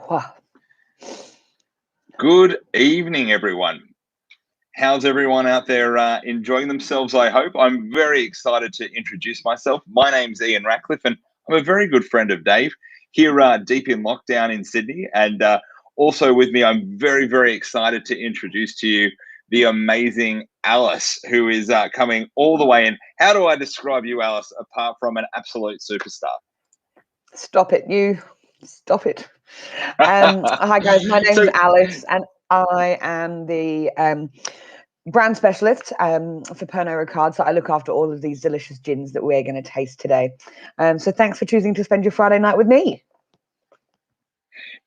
Wow. Good evening, everyone. How's everyone out there enjoying themselves, I hope? I'm very excited to introduce myself. My name's Ian Ratcliffe, and I'm a very good friend of Dave here deep in lockdown in Sydney. And also with me, I'm very, very excited to introduce to you the amazing Alice, who is coming all the way in. How do I describe you, Alice, apart from an absolute superstar? Stop it, you. Stop it. Hi, guys. My name's So, Alice, and I am the brand specialist for Pernod Ricard. So I look after all of these delicious gins that we're going to taste today. So thanks for choosing to spend your Friday night with me.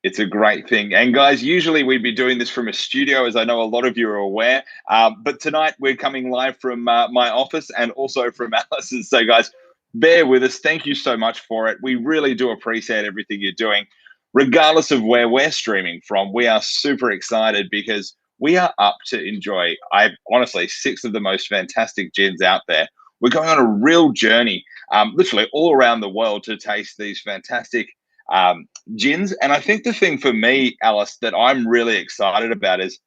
it's a great thing. And guys, usually we'd be doing this from a studio, as I know a lot of you are aware. But tonight we're coming live from my office and also from Alice's. So guys, bear with us. Thank you so much for it. We really do appreciate everything you're doing. Regardless of where we're streaming from, we are super excited because we are up to enjoy, honestly, 6 of the most fantastic gins out there. We're going on a real journey, literally all around the world to taste these fantastic gins. And I think the thing for me, Alice, that I'm really excited about is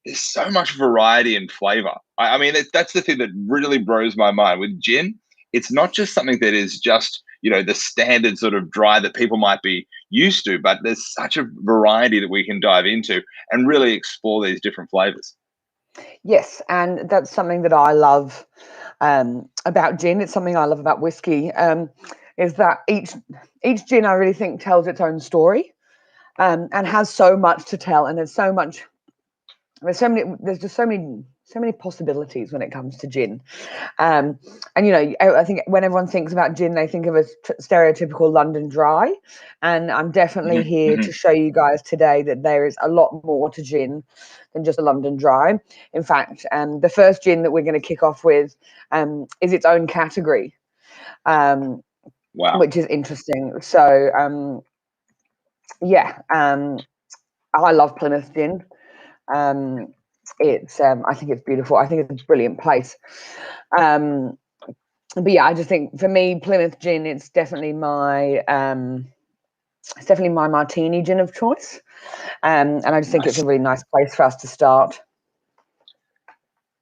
there's so much variety and flavor. I mean, that's the thing that really blows my mind with gin. It's not just something that is just, the standard sort of dry that people might be used to, but there's such a variety that we can dive into and really explore these different flavors. Yes, and that's something that I love about gin. It's something I love about whiskey. Is that each gin I really think tells its own story, and has so much to tell, and there's just so many possibilities when it comes to gin. And I think when everyone thinks about gin, they think of a stereotypical London dry, and I'm definitely here to show you guys today that there is a lot more to gin than just a London dry. In fact, the first gin that we're going to kick off with is its own category, Wow. which is interesting. So I love Plymouth Gin. I think it's beautiful. I think it's a brilliant place. But yeah, I just think for me, Plymouth Gin, it's definitely my martini gin of choice. And I just think it's a really nice place for us to start.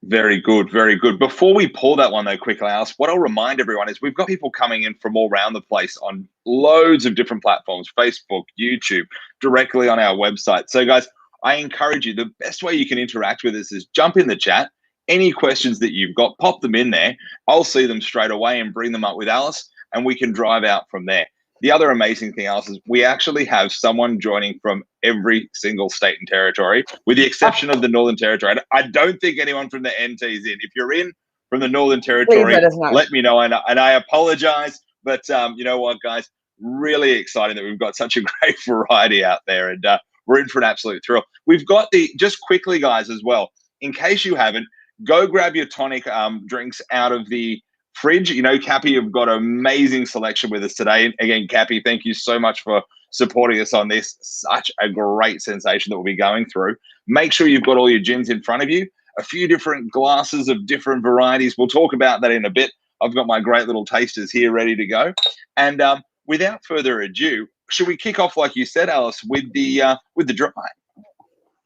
Very good, very good. Before we pour that one though, quickly, Alice, what I'll remind everyone is we've got people coming in from all around the place on loads of different platforms, Facebook, YouTube, directly on our website. So guys, I encourage you, the best way you can interact with us is jump in the chat. Any questions that you've got, pop them in there. I'll see them straight away and bring them up with Alice, and we can drive out from there. The other amazing thing, Alice, is we actually have someone joining from every single state and territory, with the exception of the Northern Territory. I don't think anyone from the NT is in. If you're in from the Northern Territory, let me know. And I apologize. But you know what, guys? Really exciting that we've got such a great variety out there. And we're in for an absolute thrill. We've got just quickly, guys, as well, in case you haven't, go grab your tonic drinks out of the fridge. Capi, you've got an amazing selection with us today. And again, Capi, thank you so much for supporting us on this. Such a great sensation that we'll be going through. Make sure you've got all your gins in front of you, a few different glasses of different varieties. We'll talk about that in a bit. I've got my great little tasters here ready to go. And without further ado, should we kick off, like you said, Alice, with the dry?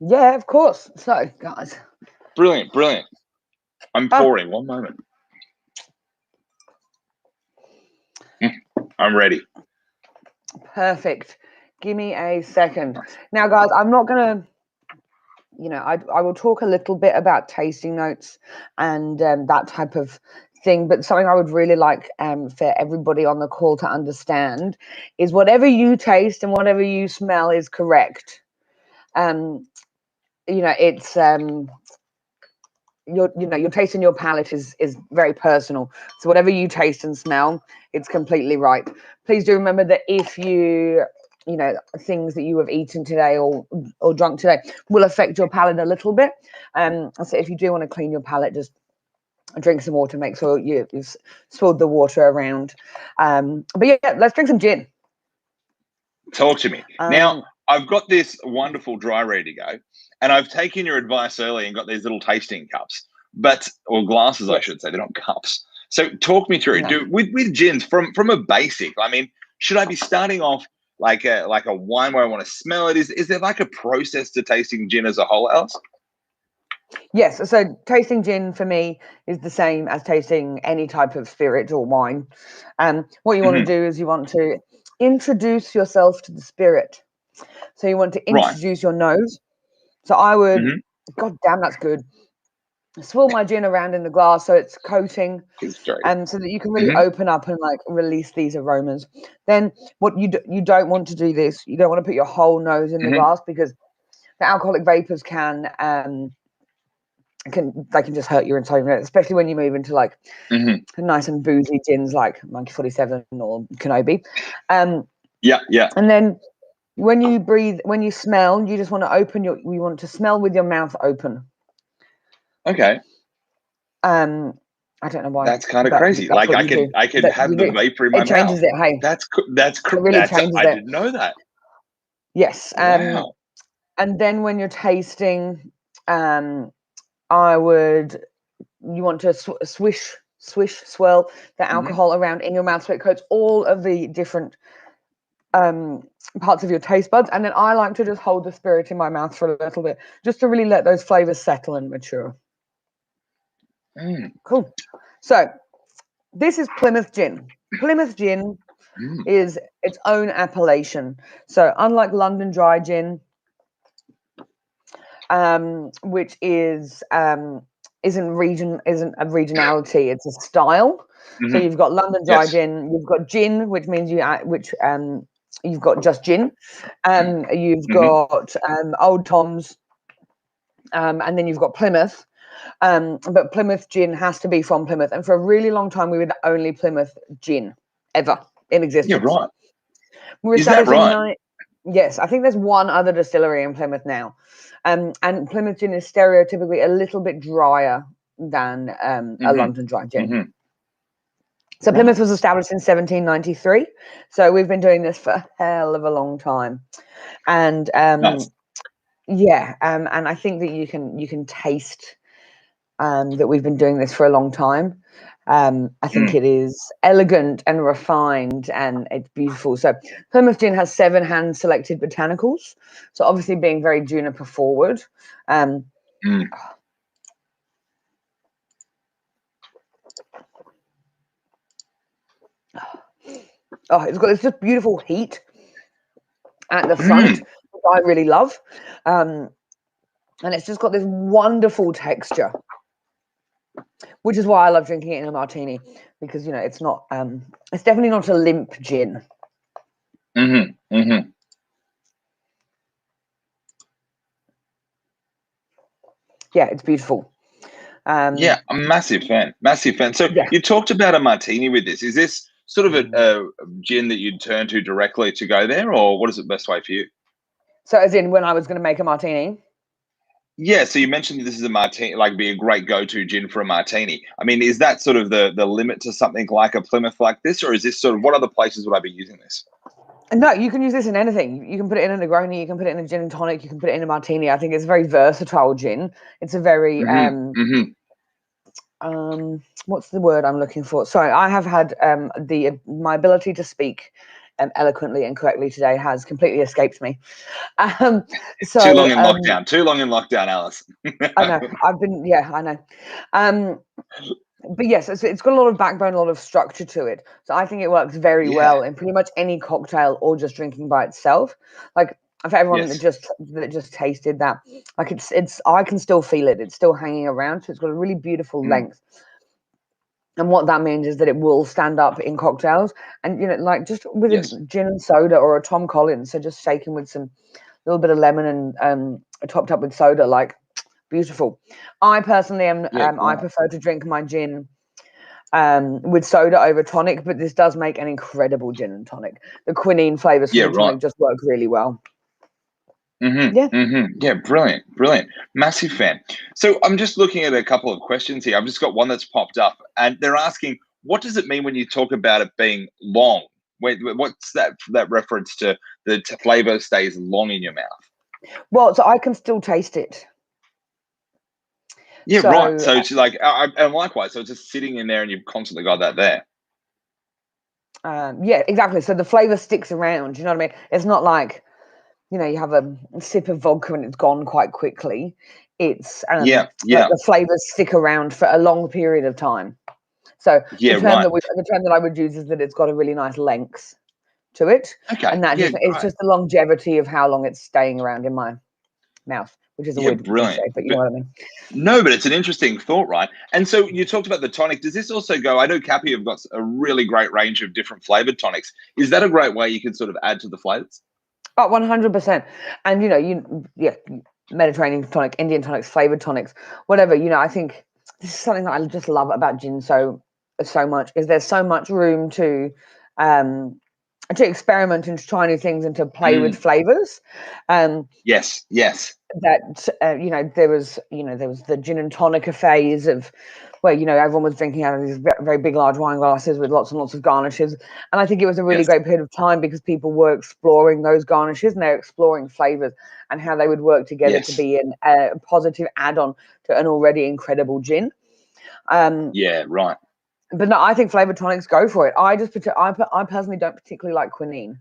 Yeah, of course. So, guys. Brilliant, brilliant. I'm pouring. One moment. I'm ready. Perfect. Give me a second. Now, guys, I'm not going to, I will talk a little bit about tasting notes and that type of thing, but something I would really like for everybody on the call to understand is whatever you taste and whatever you smell is correct. It's your taste and your palate is very personal. So whatever you taste and smell, it's completely right. Please do remember that if things that you have eaten today or drunk today will affect your palate a little bit. So if you do want to clean your palate, just drink some water. Make sure you've swilled the water around. But yeah, let's drink some gin. Talk to me. Now, I've got this wonderful dry ready to go. And I've taken your advice early and got these little tasting cups, or glasses, yes. I should say. They're not cups. So talk me through. No. With gins from a basic. I mean, should I be starting off like a wine where I want to smell it? Is there like a process to tasting gin as a whole, Alice? Yes. So tasting gin for me is the same as tasting any type of spirit or wine. What you want to Hmm. do is you want to introduce yourself to the spirit. So you want to Right. introduce your nose. So I would, Hmm. God damn, that's good. Swirl my gin around in the glass so it's coating, It's great. and so that you can really Hmm. open up and like release these aromas. Then what you don't want to do this. You don't want to put your whole nose in the Hmm. glass because the alcoholic vapors can they can just hurt your entire, especially when you move into like Hmm. nice and boozy gins like Monkey 47 or Kenobi. Yeah. Yeah. And then when you breathe, when you smell, you just want to you want to smell with your mouth open. Okay. I don't know why, That's kind of but crazy. that's Like what you do. I can That have you the do. vapor in my It mouth. changes it. Hey, it really That's changes I it. didn't know that. Yes. Wow. And then when you're tasting, I would you want to swirl the Hmm. alcohol around in your mouth so it coats all of the different parts of your taste buds. And then I like to just hold the spirit in my mouth for a little bit, just to really let those flavors settle and mature. Mm. Cool. So this is Plymouth Gin. Plymouth Gin Mm. is its own appellation. So unlike London Dry Gin, which isn't a regionality, it's a style. So Hmm. you've got London Dry Yes. Gin, you've got gin, which means you've got just gin, you've Hmm. got Old Tom's, and then you've got Plymouth. But Plymouth Gin has to be from Plymouth, and for a really long time we were the only Plymouth gin ever in Yeah. existence. Right. We were Is that established in right? nine. Yes, I think there's one other distillery in Plymouth now, and Plymouth Gin is stereotypically a little bit drier than a Hmm. London Dry Gin. Hmm. So Right. Plymouth was established in 1793. So we've been doing this for a hell of a long time, and Nice. yeah, and I think that you can taste that we've been doing this for a long time. I think Mm. it is elegant and refined and it's beautiful. So Plymouth Gin has 7 hand-selected botanicals. So obviously being very juniper forward. Um, Mm. oh, it's got this just beautiful heat at the front, Mm. which I really love. And it's just got this wonderful texture, which is why I love drinking it in a martini because, it's not, it's definitely not a limp gin. Hmm. Hmm. Yeah, it's beautiful. Yeah, a massive fan. Massive fan. So Yeah. you talked about a martini with this. Is this sort of a gin that you'd turn to directly to go there, or what is the best way for you? So as in when I was going to make a martini. Yeah, so you mentioned that this is a martini, like be a great go-to gin for a martini. I mean, is that sort of the limit to something like a Plymouth like this, or is this sort of what other places would I be using this? No, you can use this in anything. You can put it in a Negroni, you can put it in a gin and tonic, you can put it in a martini. I think it's a very versatile gin. It's a very Hmm. Hmm. what's the word I'm looking for? Sorry, I have had the my ability to speak eloquently and correctly today has completely escaped me. Um, Too so long in lockdown. Too long in lockdown, Alice. I know I know. Um, but yes, it's got a lot of backbone, a lot of structure to it. So I think it works very Yeah. well in pretty much any cocktail or just drinking by itself. Like for everyone Yes. that just tasted that, like it's I can still feel it. It's still hanging around. So it's got a really beautiful Mm. length. And what that means is that it will stand up in cocktails, and like just with a Yes. gin and soda or a Tom Collins. So just shaken with some little bit of lemon and topped up with soda, like beautiful. I personally am Yeah. I Right. prefer to drink my gin with soda over tonic, but this does make an incredible gin and tonic. The quinine flavors from Yeah. the Right. tonic just work really well. Mhm, Yeah. mhm. Yeah, brilliant, brilliant. Massive fan. So I'm just looking at a couple of questions here. I've just got one that's popped up, and they're asking, what does it mean when you talk about it being long? What's that reference to the flavor stays long in your mouth? Well, so I can still taste it. Yeah, right. So So it's like, and likewise, so it's just sitting in there, and you've constantly got that there. Yeah, exactly. So the flavor sticks around. You know what I mean? It's not like, you know, you have a sip of vodka and it's gone quite quickly. It's Yeah, like yeah, the flavors stick around for a long period of time. So yeah, right. the term that I would use is that it's got a really nice length to it, Okay, and that yeah, just it's great. just the longevity of how long it's staying around in my mouth, which is a Yeah, weird thing to brilliant. say, but you know But what I mean. no, but it's an interesting thought, right? And so you talked about the tonic. Does this also go? I know Cappy have got a really great range of different flavored tonics. Is that a great way you can sort of add to the flavors? Oh, 100%. And you know, yeah, Mediterranean tonic, Indian tonics, flavored tonics, whatever. You know, I think this is something that I just love about gin so much is there's so much room um to experiment and to try new things and to play with Mm, flavors. Um, yes, yes, that you know there was the gin and tonica phase of where you know everyone was drinking out of these very big large wine glasses with lots and lots of garnishes, and I think it was a really yes, great period of time because people were exploring those garnishes and they're exploring flavors and how they would work together to yes. be a positive add-on to an already incredible gin. um Yeah, right. but no, I think flavored tonics go for it. I personally don't particularly like quinine.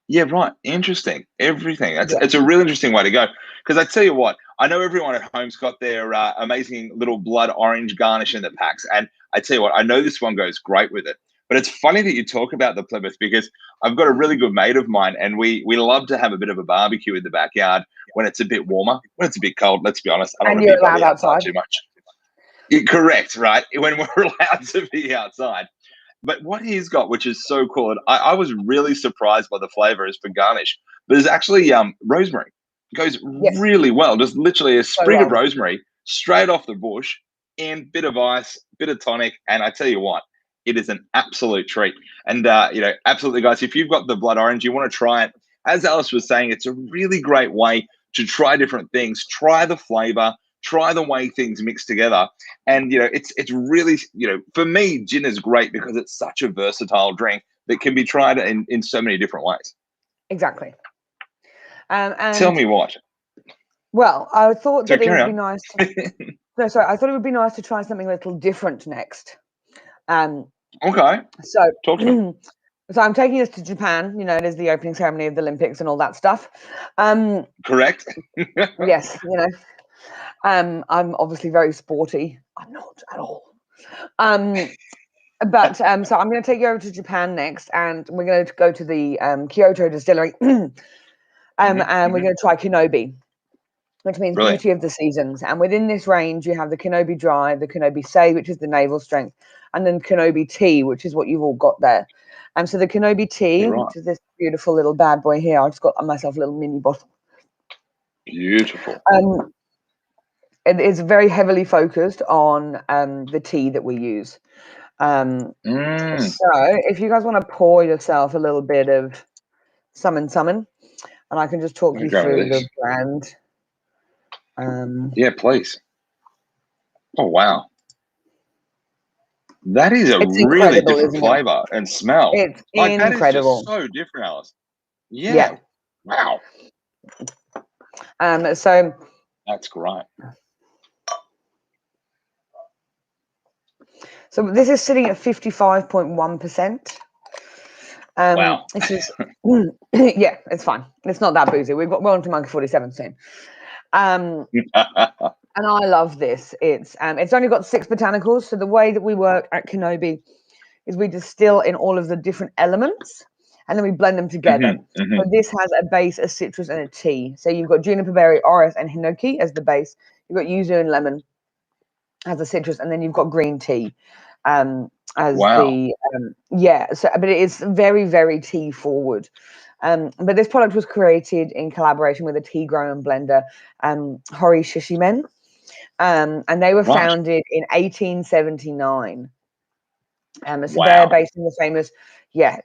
Yeah, right. Interesting. Everything. That's Yeah, it's a really interesting way to go. Because I tell you what, I know everyone at home's got their amazing little blood orange garnish in the packs, and I tell you what, I know this one goes great with it. But it's funny that you talk about the Plymouth because I've got a really good mate of mine, and we love to have a bit of a barbecue in the backyard when it's a bit warmer. When it's a bit cold, let's be honest, I don't and want to you're be by allowed the outside outside. too much. Correct, right? When we're allowed to be outside. But what he's got, which is so cool, and I was really surprised by the flavor is for garnish, but it's actually rosemary. It goes Yes, really well. Just literally a so sprig of well. rosemary straight off the bush, and bit of ice, bit of tonic, and I tell you what, it is an absolute treat. And you know, absolutely, guys, if you've got the blood orange, you want to try it. As Alice was saying, it's a really great way to try different things, try the flavor, try the way things mix together. And you know, it's really, you know, for me, gin is great because it's such a versatile drink that can be tried in so many different ways. Exactly. Tell And me what. well, I thought So that it carry would be on. nice to, no, sorry, I thought it would be nice to try something a little different next. Um, Okay, so, talk to me. so I'm taking us to Japan. You know, it is the opening ceremony of the Olympics and all that stuff. Um, Correct. yes, you know, I'm obviously very sporty. I'm not at all. Um, but so I'm going to take you over to Japan next, and we're going to go to the Kyoto Distillery, and we're Hmm. going to try Kenobi, which means Brilliant. beauty of the seasons. And within this range, you have the Kenobi Dry, the Kenobi Say, which is the navel strength, and then Kenobi Tea, which is what you've all got there. So the Kenobi Tea, You're right. which is this beautiful little bad boy here, I've just got myself a little mini bottle. Beautiful. Um, it is very heavily focused on the tea that we use. Mm. So if you guys want to pour yourself a little bit of summon, and I can just talk Let me you grab through the this. brand. Um, Yeah, please. Oh wow, that is a it's really incredible, different isn't it? flavor and smell. It's Like that is just incredible. so different, Alice. Yeah. Yeah. Wow. So That's great. this is sitting at 55.1%. Wow. This is yeah, it's fine. It's not that boozy. We're on to Monkey 47 soon. Um, and I love this. It's only got 6 botanicals. So the way that we work at Kenobi is we distill in all of the different elements and then we blend them together. Hmm. Hmm. So this has a base, a citrus, and a tea. So you've got juniper berry, orris, and hinoki as the base. You've got yuzu and lemon as the citrus, and then you've got green tea as Wow. the yeah. So, but it is very, very tea forward. But this product was created in collaboration with a tea grower and blender, Hori Shishimen, and they were Right. founded in 1879. So they're Wow. based in the famous, yeah,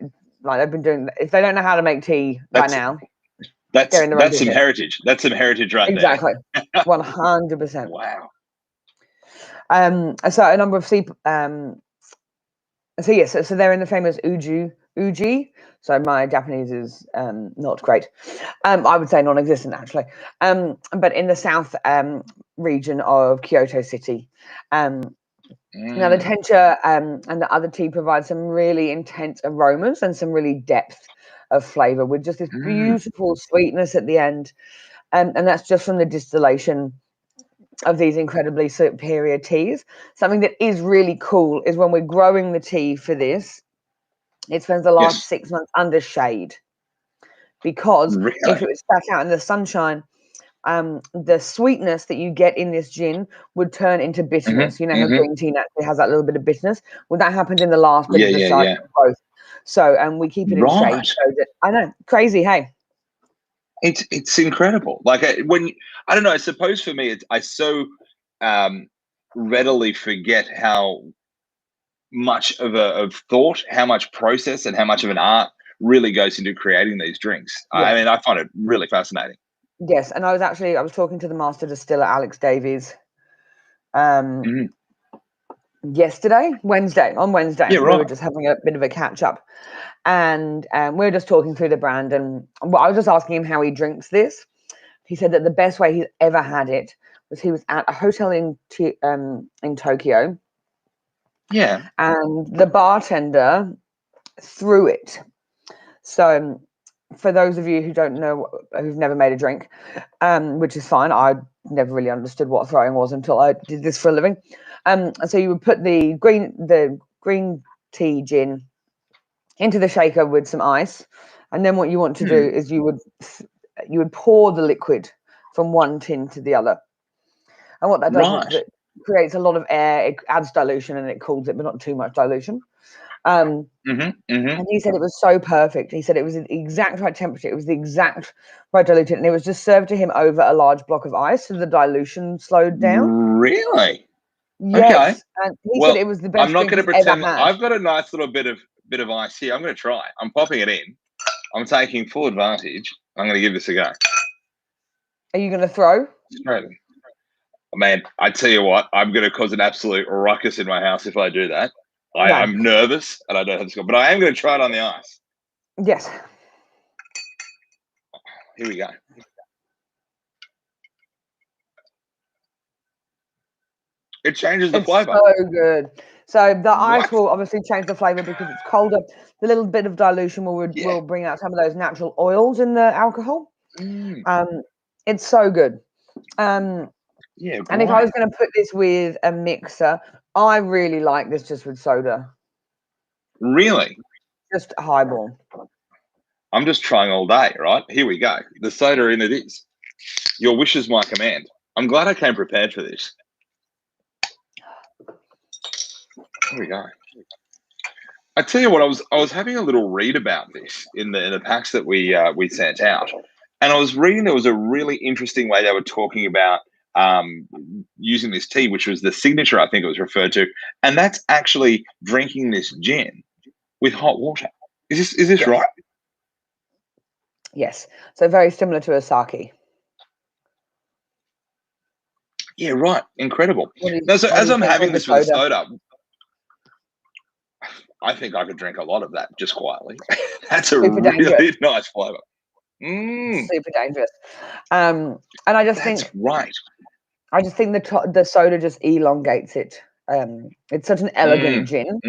like they've been doing. If they don't know how to make tea by That's now, they're that's in the wrong that's some business. heritage. That's some heritage right there. Exactly, 100%. Wow. So a number of so yes, so they're in the famous Uji. So my Japanese is not great. I would say non-existent actually. But in the south region of Kyoto City. Um, Now, the tencha and the other tea provide some really intense aromas and some really depth of flavor with just this beautiful sweetness at the end. And that's just from the distillation of these incredibly superior teas. Something that is really cool is when we're growing the tea for this, it spends the last 6 months under shade, because if it was sat out in the sunshine, the sweetness that you get in this gin would turn into bitterness. You know how green tea naturally has that little bit of bitterness? Well, that happened in the last bit of the cycle growth. So, and we keep it in shade. So that, I know, crazy, hey. It's incredible. Like when I don't know. I suppose for me, I so readily forget how much of thought, how much process, and how much of an art really goes into creating these drinks. Yeah. I mean, I find it really fascinating. Yes, and I was talking to the master distiller Alex Davies Wednesday. Yeah, right. We were just having a bit of a catch up, and we were just talking through the brand, and I was just asking him how he drinks this. He said that the best way he's ever had it was he was at a hotel in Tokyo. Yeah. And the bartender threw it. So for those of you who don't know, who've never made a drink, which is fine. I never really understood what throwing was until I did this for a living. So you would put the green tea gin into the shaker with some ice. And then what you want to do is you would pour the liquid from one tin to the other. And what that does is it creates a lot of air, it adds dilution and it cools it, but not too much dilution. And he said it was so perfect. He said it was the exact right temperature. It was the exact right dilution. And it was just served to him over a large block of ice, so the dilution slowed down. Really? Yes. Okay. And he said it was the best I'm not going to pretend. I've got a nice little bit of ice here. I'm going to try. I'm popping it in. I'm taking full advantage. I'm going to give this a go. Are you going to throw? Straight. Man, I tell you what, I'm going to cause an absolute ruckus in my house if I do that. I'm nervous and I don't have to go, but I am going to try it on the ice. Yes. Here we go. It changes the flavor. So good. So the ice will obviously change the flavor because it's colder. The little bit of dilution will bring out some of those natural oils in the alcohol. It's so good. And if I was going to put this with a mixer, I really like this just with soda. Really? Just highball. I'm just trying all day, right? Here we go. The soda in it is. Your wish is my command. I'm glad I came prepared for this. Here we go. I tell you what, I was having a little read about this in the packs that we sent out, and I was reading there was a really interesting way they were talking about using this tea, which was the signature, I think it was referred to, and that's actually drinking this gin with hot water. Is this right? Yes. So very similar to a sake. Yeah, right. Incredible. Now, so as I'm having this with soda, I think I could drink a lot of that just quietly. That's a really nice flavor. Super dangerous. And I just think that's right. I just think the soda just elongates it. It's such an elegant gin.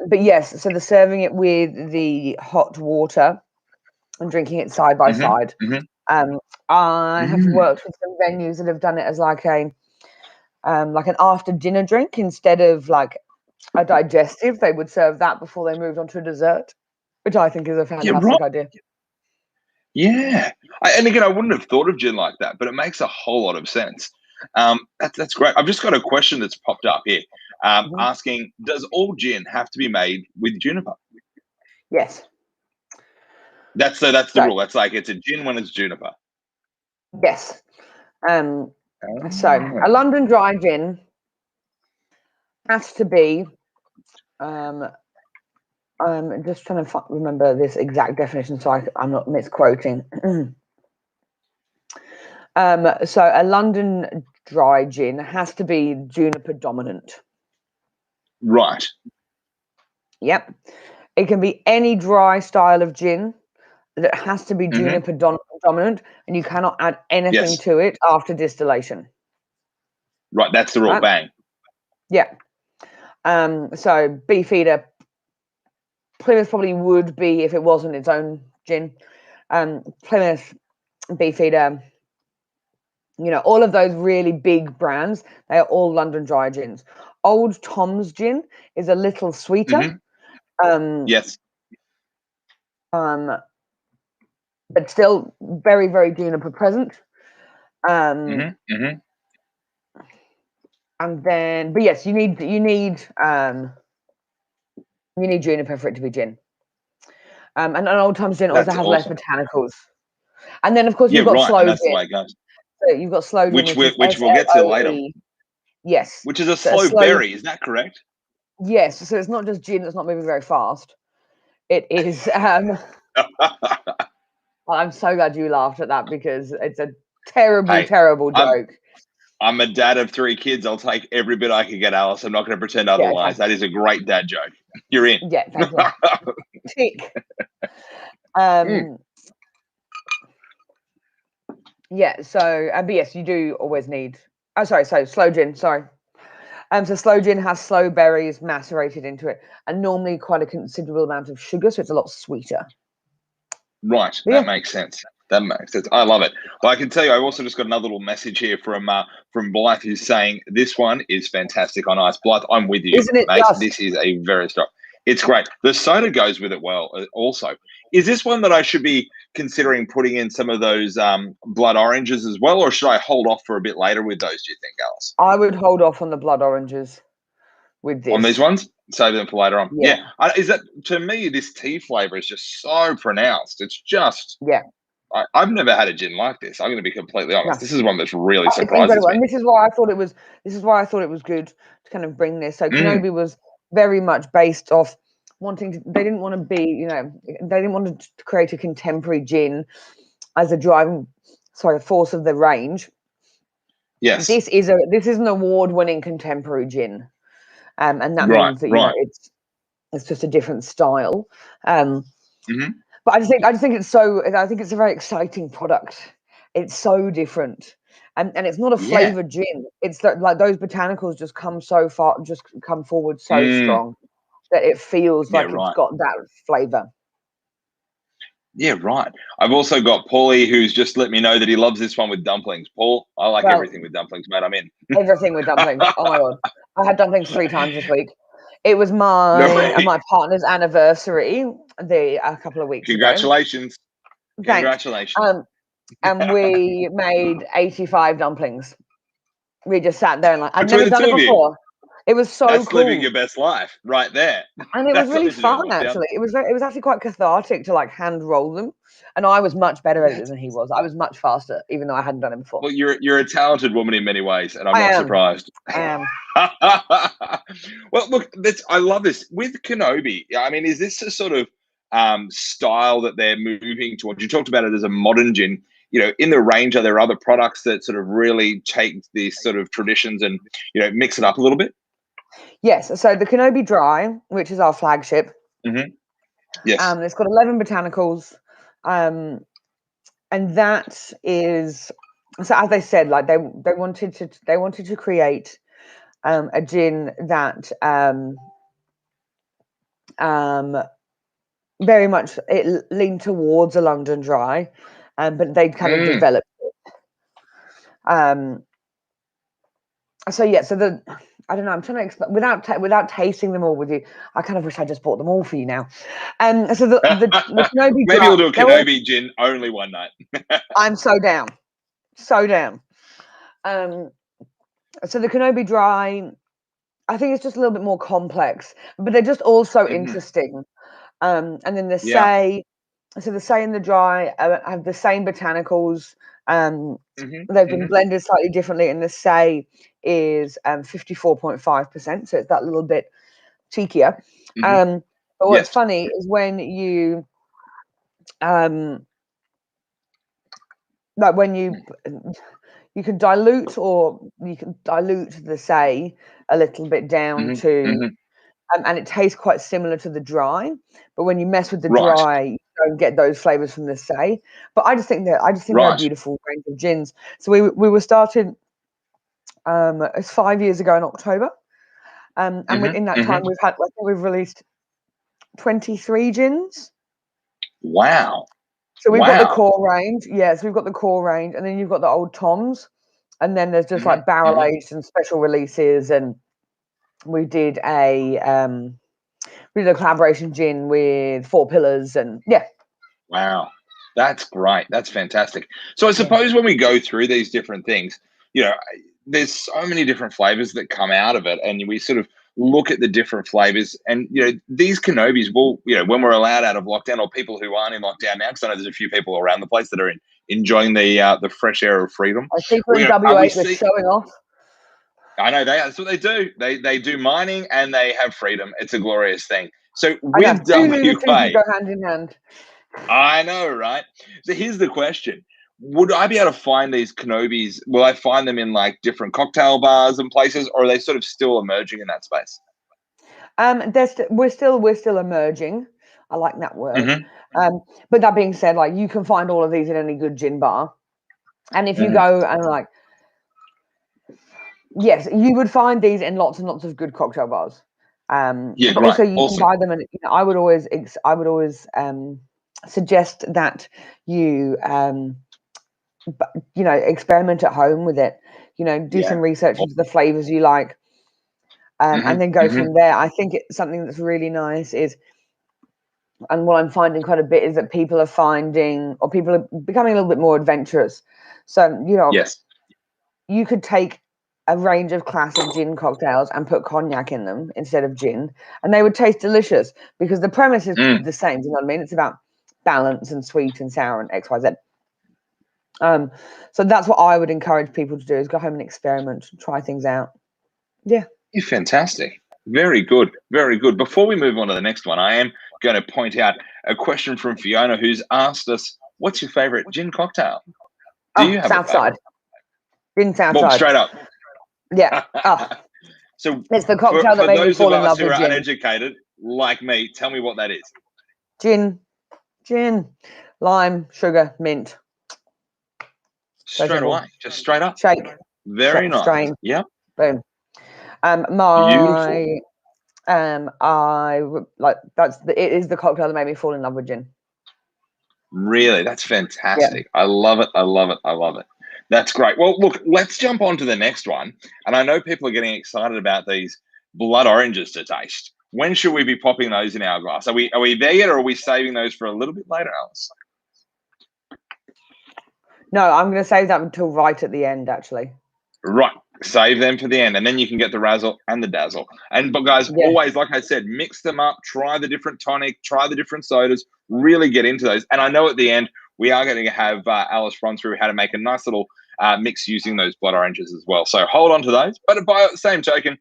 But yes, so the serving it with the hot water and drinking it side by side. I have worked with some venues that have done it as like an after dinner drink instead of like a digestive. They would serve that before they moved on to a dessert, which I think is a fantastic idea. Yeah, and again, I wouldn't have thought of gin like that, but it makes a whole lot of sense. That's great. I've just got a question that's popped up here, asking: does all gin have to be made with juniper? Yes. That's the rule. That's like it's a gin when it's juniper. Yes. So a London dry gin has to be. I'm just trying to remember this exact definition so I'm not misquoting. So a London dry gin has to be juniper dominant. Right. Yep. It can be any dry style of gin that has to be juniper dominant, and you cannot add anything to it after distillation. Right. That's the rule. Bang. Yeah. So Beefeater, Plymouth probably would be if it wasn't its own gin. Plymouth, Beefeater, all of those really big brands, they are all London dry gins. Old Tom's gin is a little sweeter. Yes. But still very, very juniper present. And then, but yes, you need juniper for it to be gin. And an Old Tom's gin also has less botanicals. And then, of course, you've got Sloe and that's gin. The way it goes. So you've got Sloe gin, which we'll get to later. Yes. Which is a slow berry, is that correct? Yes. So it's not just gin that's not moving very fast. It is. I'm so glad you laughed at that because it's a terrible joke. I'm a dad of 3 kids. I'll take every bit I can get, Alice. I'm not going to pretend otherwise. That is a great dad joke. You're in. Yeah, thank you. Tick. Yeah, so, but yes, you do always need, so Sloe gin, sorry. So Sloe gin has sloe berries macerated into it and normally quite a considerable amount of sugar, so it's a lot sweeter. Right, that makes sense. That makes sense. I love it. But I can tell you, I also just got another little message here from Blythe who's saying this one is fantastic on ice. Blythe, I'm with you. Isn't it? Mate, this is a very strong. It's great. The soda goes with it well. Also, is this one that I should be considering putting in some of those blood oranges as well, or should I hold off for a bit later with those? Do you think, Alice? I would hold off on the blood oranges with this. On these ones, save them for later on. Yeah. Is that, to me, this tea flavor is just so pronounced. It's just I've never had a gin like this. I'm going to be completely honest. No. This is one that's really surprises me. And this is why I thought it was. This is why I thought it was good to kind of bring this. So Kenobi was very much based off wanting to. They didn't want to be, they didn't want to create a contemporary gin as a driving, force of the range. Yes, this is an award-winning contemporary gin, and that means that it's just a different style. But I just think it's I think it's a very exciting product. It's so different. And it's not a flavored gin. It's like those botanicals just come forward so strong that it feels like it's got that flavor. Yeah, right. I've also got Paulie who's just let me know that he loves this one with dumplings. Paul, I like everything with dumplings, mate. I'm in. Everything with dumplings. Oh my God. I had dumplings 3 times this week. It was my partner's anniversary a couple of weeks Congratulations. ago. Congratulations. And we made 85 dumplings. We just sat there and I'd never done it before. It was so That's cool. living your best life right there. And it was really fun, actually. It was actually quite cathartic to hand roll them. And I was much better at it than he was. I was much faster, even though I hadn't done it before. Well, you're a talented woman in many ways, and I'm not surprised. I am. Well, look, I love this. With Kenobi, I mean, is this a sort of style that they're moving towards? You talked about it as a modern gin. In the range, are there other products that sort of really take these sort of traditions and, mix it up a little bit? Yes. So the Kenobi Dry, which is our flagship. Yes. It's got 11 botanicals. And that is, so as they said, they wanted to create a gin that very much it leaned towards a London Dry, but they kind of developed it. So I don't know. I'm trying to explain without tasting them all with you. I kind of wish I just bought them all for you now. So the Kenobi maybe we'll do a Kenobi gin only one night. I'm so down, so down. So the Kenobi Dry, I think it's just a little bit more complex, but they're just also interesting. And then the Say, so the Say and the Dry have the same botanicals. They've been blended slightly differently, and the Say is 54.5%, so it's that little bit cheekier. But what's funny is when you you can dilute the Say a little bit down to and it tastes quite similar to the Dry, but when you mess with the Dry, you don't get those flavors from the Say. But I just think they're a beautiful range of gins. So we were started it's 5 years ago in October, And within that time, we've released 23 gins. Wow. So we've got the core range. Yes, we've got the core range, and then you've got the old Toms, and then there's just like barrel aged and special releases. And we did a collaboration gin with Four Pillars, and Wow, that's great. That's fantastic. So I suppose when we go through these different things, there's so many different flavors that come out of it, and we sort of look at the different flavors. And these Kenobis will, when we're allowed out of lockdown, or people who aren't in lockdown now, because I know there's a few people around the place that are enjoying the fresh air of freedom. People in WA are showing off. I know that's what they do. They do mining and they have freedom. It's a glorious thing. So with WA, go hand in hand. I know, right? So here's the question. Would I be able to find these Kenobis? Will I find them in like different cocktail bars and places, or are they sort of still emerging in that space? We're still emerging. I like that word. But that being said, like, you can find all of these in any good gin bar. And if you go and like, yes, you would find these in lots and lots of good cocktail bars. But also you can buy them, and I would always suggest that you experiment at home with it. Do some research into the flavors you like, and then go from there. I think it's something that's really nice and what I'm finding quite a bit is that people are becoming a little bit more adventurous. So you could take a range of classic gin cocktails and put cognac in them instead of gin, and they would taste delicious because the premise is the same. You know what I mean? It's about balance and sweet and sour and XYZ. So that's what I would encourage people to do, is go home and experiment, try things out. Yeah. You're fantastic. Very good. Very good. Before we move on to the next one, I am going to point out a question from Fiona, who's asked us, what's your favorite gin cocktail? Do you have Southside? Gin Southside. Well, straight up. Yeah. So it's the cocktail that made me fall in love with gin. For those of us who are uneducated, like me, tell me what that is. Gin, lime, sugar, mint. Straight away, just straight up. Shake. Very nice. Strain. Yeah. Boom. Beautiful. It is the cocktail that made me fall in love with gin. Really? That's fantastic. Yeah. I love it. I love it. I love it. That's great. Well, look, let's jump on to the next one. And I know people are getting excited about these blood oranges to taste. When should we be popping those in our glass? Are we there yet, or are we saving those for a little bit later, Alice? No, I'm going to save that until right at the end, actually. Right. Save them for the end, and then you can get the razzle and the dazzle. But guys, always, like I said, mix them up, try the different tonic, try the different sodas, really get into those. And I know at the end, we are going to have Alice run through how to make a nice little mix using those blood oranges as well. So hold on to those. But by the same token,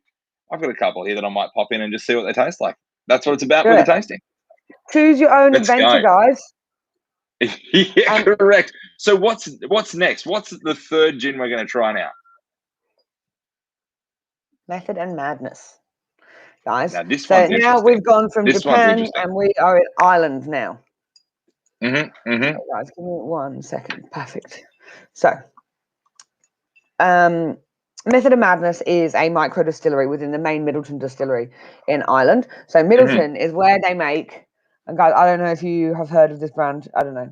I've got a couple here that I might pop in and just see what they taste like. That's what it's about with the tasting. Choose your own adventure, guys. Yeah, correct. So what's next? What's the third gin we're going to try now? Method and Madness, guys. Now we've gone from Japan and we are in Ireland now. Okay, guys, give me 1 second. Perfect. So, Method of Madness is a micro distillery within the main Middleton distillery in Ireland. So Middleton is where they make, and guys, I don't know if you have heard of this brand. I don't know.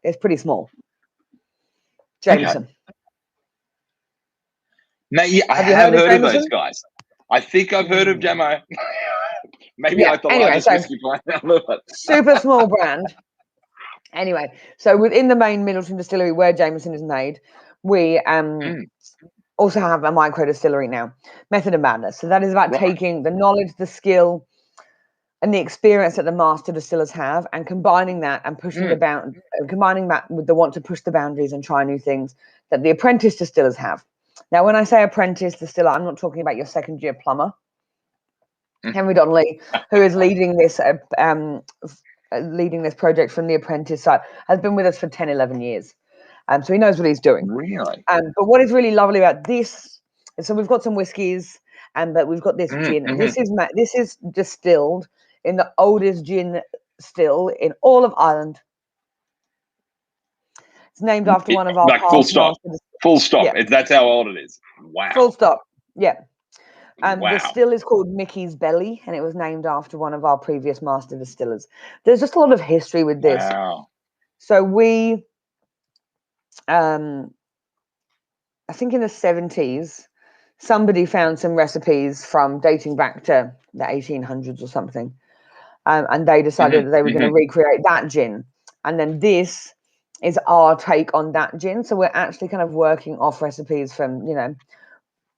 It's pretty small. Jameson. Okay. Now, I have heard of those guys. I think I've heard of Jamo. Maybe like the largest whiskey plant. Super small brand. Anyway, so within the main Middleton distillery where Jameson is made, we also have a micro distillery now, Method of Madness. So that is about taking the knowledge, the skill, and the experience that the master distillers have, and combining that and pushing combining that with the want to push the boundaries and try new things that the apprentice distillers have. Now, when I say apprentice distiller, I'm not talking about your second-year plumber, Henry Donnelly, who is leading this project from the apprentice side, has been with us for 10, 11 years. So he knows what he's doing. Really? But what is really lovely about this, so we've got some whiskies, but we've got this gin. This is distilled in the oldest gin still in all of Ireland. It's named after one of our full stop. Full stop. Yeah. That's how old it is. Wow. Full stop. Yeah. The Wow. still is called Mickey's Belly, and it was named after one of our previous master distillers. There's just a lot of history with this. Wow. So we, I think in the 70s, somebody found some recipes from dating back to the 1800s or something, and they decided that they were going to recreate that gin. And then this is our take on that gin. So we're actually kind of working off recipes from,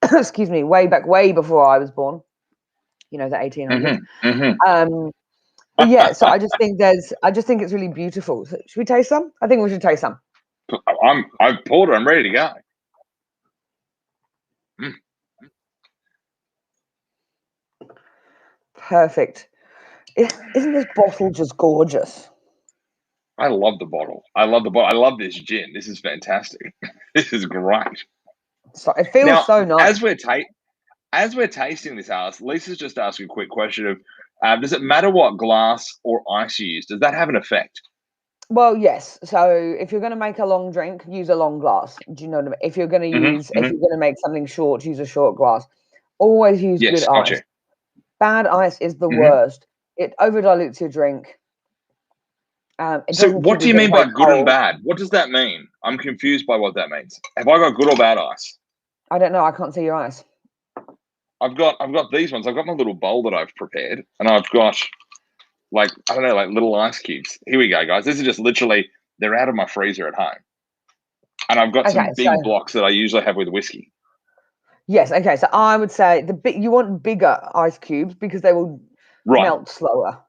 excuse me, way before I was born, the 1800s. But yeah, so I just think it's really beautiful. So should we taste some? I think we should taste some. I've poured it. I'm ready to go. Perfect. Isn't this bottle just gorgeous? I love the bottle. I love this gin. This is fantastic. This is great. So it feels Now, so nice. as we're tasting this, Alice, Lisa's just asked you a quick question of, does it matter what glass or ice you use? Does that have an effect? Well, yes. So if you're going to make a long drink, use a long glass. Do you know what I mean? If you're going to if you're going to make something short, use a short glass. Always use good Gotcha. ice. Bad ice is the worst. It over dilutes your drink. So what do you mean by good and bad? What does that mean? I'm confused by what that means. Have I got good or bad ice? I don't know. I can't see your ice. I've got these ones. I've got my little bowl that I've prepared, and I've got like little ice cubes. Here we go, guys. This is just literally, they're out of my freezer at home, and I've got some big blocks that I usually have with whiskey. Yes. Okay. So I would say you want bigger ice cubes because they will melt slower.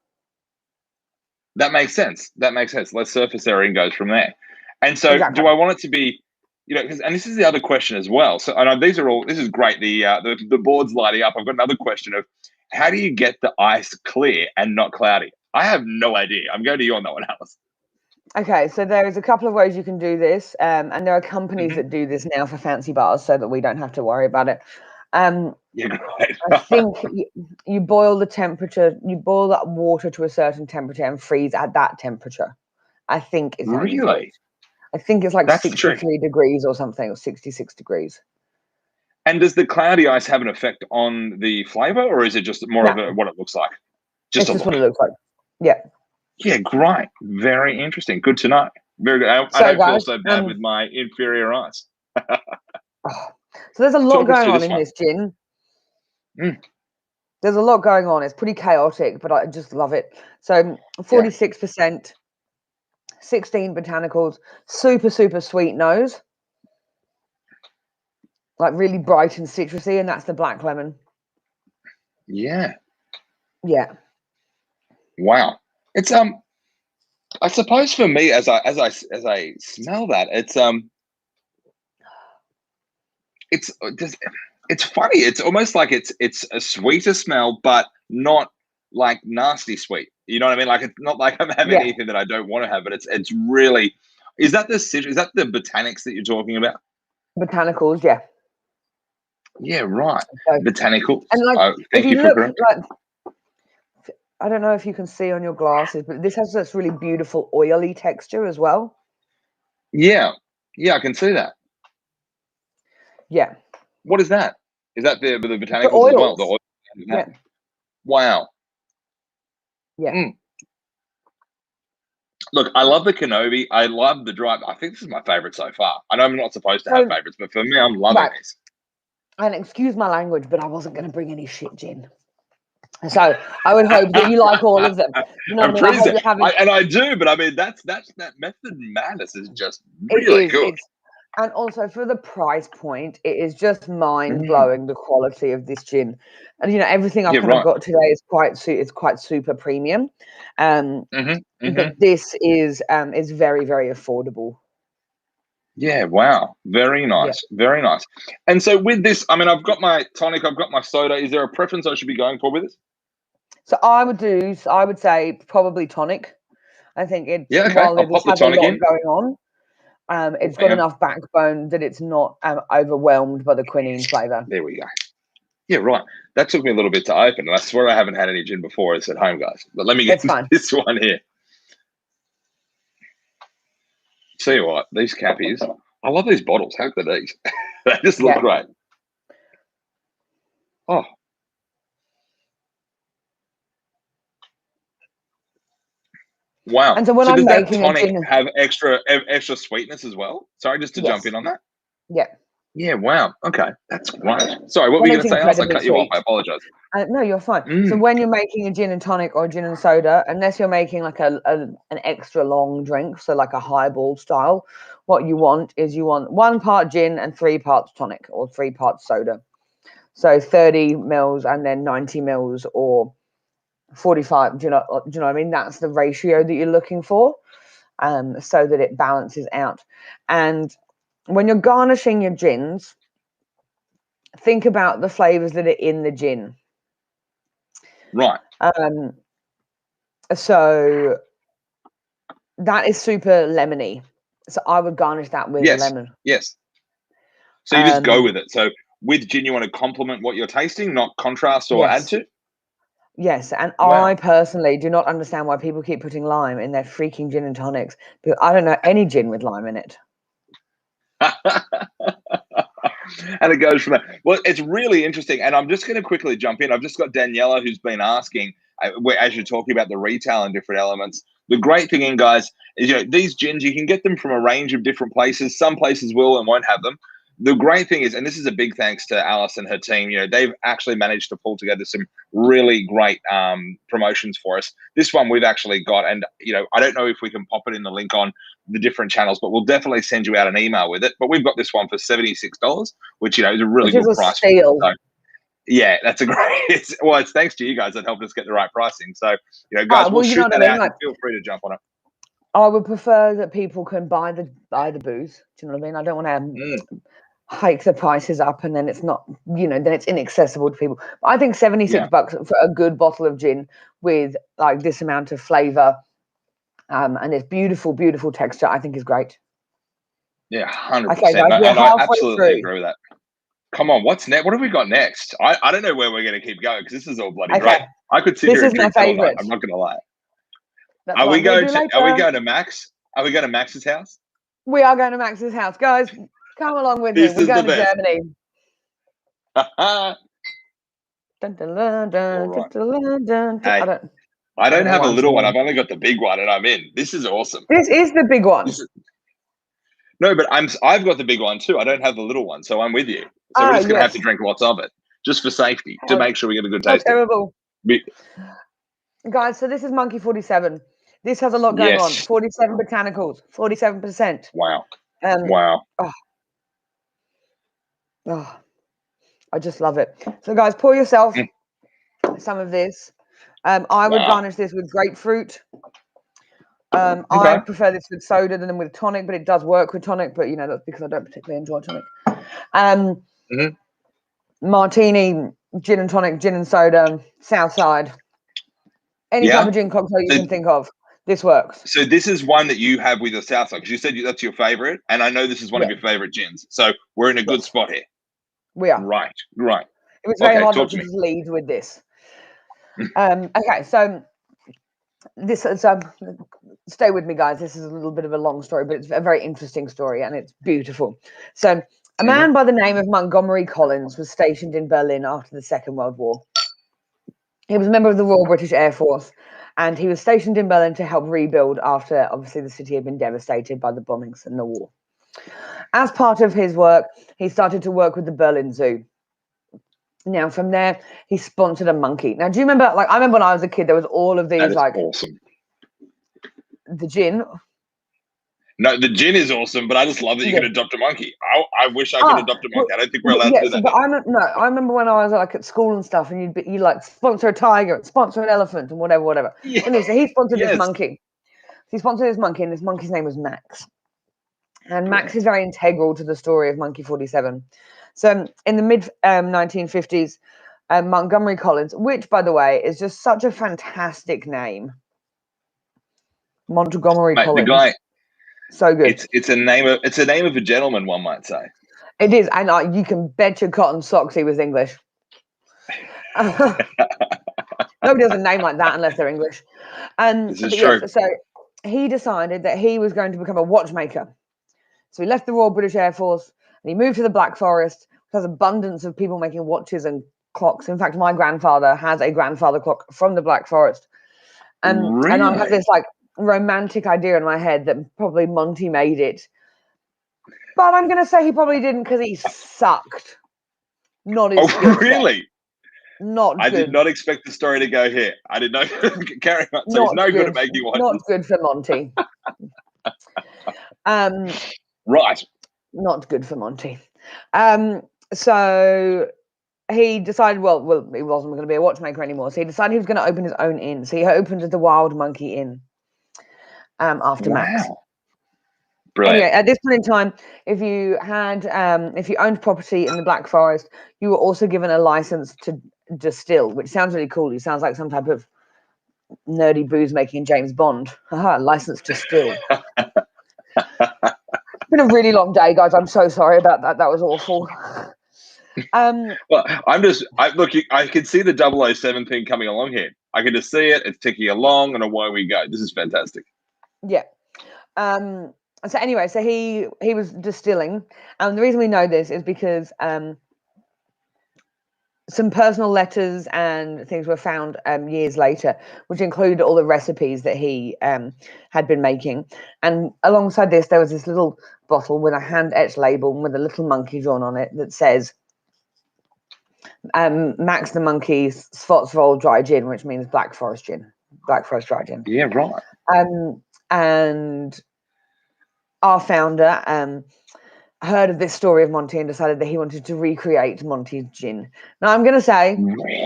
That makes sense. Less surface area goes from there. And so do I want it to be, and this is the other question as well. So I know this is great. The board's lighting up. I've got another question of, how do you get the ice clear and not cloudy? I have no idea. I'm going to you on that one, Alice. Okay, so there's a couple of ways you can do this, and there are companies that do this now for fancy bars, so that we don't have to worry about it. Yeah, great. I think you boil the temperature. You boil that water to a certain temperature and freeze at that temperature. I think it's really. I think it's like That's 63 degrees or something, or 66 degrees. And does the cloudy ice have an effect on the flavor, or is it just more of what it looks like? It's just what it looks like. Yeah. Yeah, great. Very interesting. Good to know. Very good. I don't feel so bad with my inferior ice. So there's a lot going on in this gin. There's a lot going on. It's pretty chaotic, but I just love it. So 46%, 16 botanicals, super, super sweet nose. Like really bright and citrusy, and that's the black lemon. Yeah. Yeah. Wow. It's I suppose for me, as I smell that, it's funny. It's almost like it's a sweeter smell, but not like nasty sweet. You know what I mean? Like, it's not like I'm having anything that I don't want to have, but it's really. Is that the botanics that you're talking about? Botanicals, yeah. Yeah, right. Botanicals. And like, thank you for correcting. I don't know if you can see on your glasses, but this has this really beautiful oily texture as well. Yeah, I can see that. Yeah. What is that? Is that the botanicals as well? The oil. Yeah. Wow. Yeah. Look, I love the Kenobi. I love the dry. I think this is my favorite so far. I know I'm not supposed to have favorites, but for me, I'm loving this. And excuse my language, but I wasn't going to bring any shit gin. So I would hope that you like all of them. You know what I mean? And I do, but I mean that Method Madness is just really good. And also for the price point, it is just mind blowing the quality of this gin. And everything I've kind of got today is quite super premium. But this is very, very affordable. Yeah, wow. Very nice. Yeah. Very nice. And so with this, I mean, I've got my tonic, I've got my soda. Is there a preference I should be going for with this? So I would say probably tonic. I think it's while it has a lot going on. It's got enough backbone that it's not overwhelmed by the quinine flavor. There we go. Yeah, right. That took me a little bit to open, and I swear I haven't had any gin before. It's at home, guys. But let me get this one here. Tell you what, these Capis, I love these bottles. How good are these? They just look great. Oh, Wow. And so when So I'm does that making a tonic gin, have extra sweetness as well? Sorry, just to jump yes, in on that. yeah, Yeah. Wow. Okay, that's great. Sorry, what were when you it's going to say, Alice? I incredibly cut you off. sweet. I apologize. No, you're fine. So Mm, when you're making a gin and tonic or gin and soda, unless you're making like an extra long drink, so like a highball style, what you want is you want 1 part gin and 3 parts tonic or 3 parts soda. So 30 mils and then 90 mils or 45. Do you know what I mean? That's the ratio that you're looking for, so that it balances out. And when you're garnishing your gins, think about the flavors that are in the gin. right. Um, so that is super lemony. So I would garnish that with a Yes. lemon. Yes. So you just go Um, with it. So with gin, you want to complement what you're tasting, not contrast or add yes, to. yes. And Wow. I personally do not understand why people keep putting lime in their freaking gin and tonics. Because I don't know any gin with lime in it. And it goes from there. Well, it's really interesting. And I'm just going to quickly jump in. I've just got Daniela who's been asking, as you're talking about the retail and different elements. The great thing, guys, is these gins, you can get them from a range of different places. Some places will and won't have them. The great thing is, and this is a big thanks to Alice and her team, they've actually managed to pull together some really great promotions for us. This one we've actually got, and I don't know if we can pop it in the link on the different channels, but we'll definitely send you out an email with it. But we've got this one for $76, which is a really Which is good a price. steal. So, yeah, that's a great. It's thanks to you guys that helped us get the right pricing. So guys, we'll Well, you know shoot what I that mean. out and Like, feel free to jump on it. I would prefer that people can buy the booze. Do you know what I mean? I don't want to hike the prices up and then it's not, then it's inaccessible to people. But I think 76 Yeah, bucks for a good bottle of gin with like this amount of flavor, and this beautiful, beautiful texture, I think is great. yeah, Okay, 100%. guys, we're And I halfway absolutely through. agree with that. Come on, what's next? What have we got next? I don't know where we're going to keep going because this is all bloody Okay, great. I could sit this here is and my drink all night. favorite. I'm not going to lie. That's what I'm going to do Are we later. going to Max? Are we going to Max's house? We are going to Max's house. Guys, come along with me. This We're is the going to best. Germany. Dun, dun, dun, All dun, right. dun, dun, dun, dun. Hey, I I don't don't know have why a I'm little one. singing. I've only got the big one, and I'm in. This is awesome. This is the big one. No, but I've got the big one too. I don't have the little one, so I'm with you. So we're just gonna have to Yes. drink lots of it, just for safety, to How, make sure we get a good how tasting. terrible. Guys, so this is Monkey 47. This has a lot going on. Yes. 47 botanicals, 47%. Wow. Um, Wow. oh, oh, I just love it. So, guys, pour yourself Mm. some of this. I would Wow. garnish this with grapefruit. I Okay. prefer this with soda than with tonic, but it does work with tonic. But that's because I don't particularly enjoy tonic. Um, Mhm. Martini, gin and tonic, gin and soda, Southside, any type Yeah. of gin cocktail you So, can think of. This works. so this is one that you have with your Southside because you said that's your favorite, and I know this is one of Yeah. your favorite gins. So we're in a good Yes, spot here. we are. Right. Right. It was very Okay. hard Talk not to to me. just lead with this. Okay, so this is stay with me, guys. This is a little bit of a long story, but it's a very interesting story and it's beautiful. So a Mhm. man by the name of Montgomery Collins was stationed in Berlin after the Second World War. He was a member of the Royal British Air Force, and he was stationed in Berlin to help rebuild after obviously the city had been devastated by the bombings and the war. As part of his work, he started to work with the Berlin Zoo. Now, from there, he sponsored a monkey. Now, do you remember? Like, I remember when I was a kid, there was all of That these, is like awesome. the gin. No, the gin is awesome, but I just love that you Yeah. can adopt a monkey. I wish I could adopt a monkey. I don't think we're allowed to do Yes, that but here. I remember when I was like at school and stuff, and you like sponsor a tiger, sponsor an elephant, and whatever. Yeah. Anyway, so he sponsored this Yes. monkey. He sponsored this monkey, and this monkey's name was Max. And Max Brilliant. is very integral to the story of Monkey 47. So in the mid 1950s, Montgomery Collins, which by the way is just such a fantastic name, Montgomery Mate, the Collins, guy, so good. it's a name of a gentleman, one might say. It is, and you can bet your cotton socks he was English. Nobody has a name like that unless they're English. This is But true. yes, so he decided that he was going to become a watchmaker. So he left the Royal British Air Force and he moved to the Black Forest, which has abundance of people making watches and clocks. In fact, my grandfather has a grandfather clock from the Black Forest. And I have Really? this like romantic idea in my head that probably Monty made it. But I'm going to say he probably didn't because he sucked. Not his skill set. Really? Not good. I did not expect the story to go here. I did not carry on. So he's no good at making one. Not good for Monty. Right. Not good for Monty. So he decided, well, he wasn't going to be a watchmaker anymore. So he decided he was going to open his own inn. So he opened the Wild Monkey Inn after Max. Brilliant. Anyway, at this point in time, if you owned property in the Black Forest, you were also given a license to distill, which sounds really cool. It sounds like some type of nerdy booze making James Bond. License to still. It's been a really long day, guys. I'm so sorry about that. That was awful. Well, I can see the 007 thing coming along here. I can just see it. It's ticking along, and away we go. This is fantastic. Yeah. So anyway, so he was distilling, and the reason we know this is because some personal letters and things were found years later, which included all the recipes that he had been making. And alongside this, there was this little bottle with a hand-etched label with a little monkey drawn on it that says Max the Monkey's Spotswold Dry Gin, which means Black Forest Gin, Black Forest Dry Gin. Yeah, right. And our founder heard of this story of Monty and decided that he wanted to recreate Monty's gin. Now, I'm going to say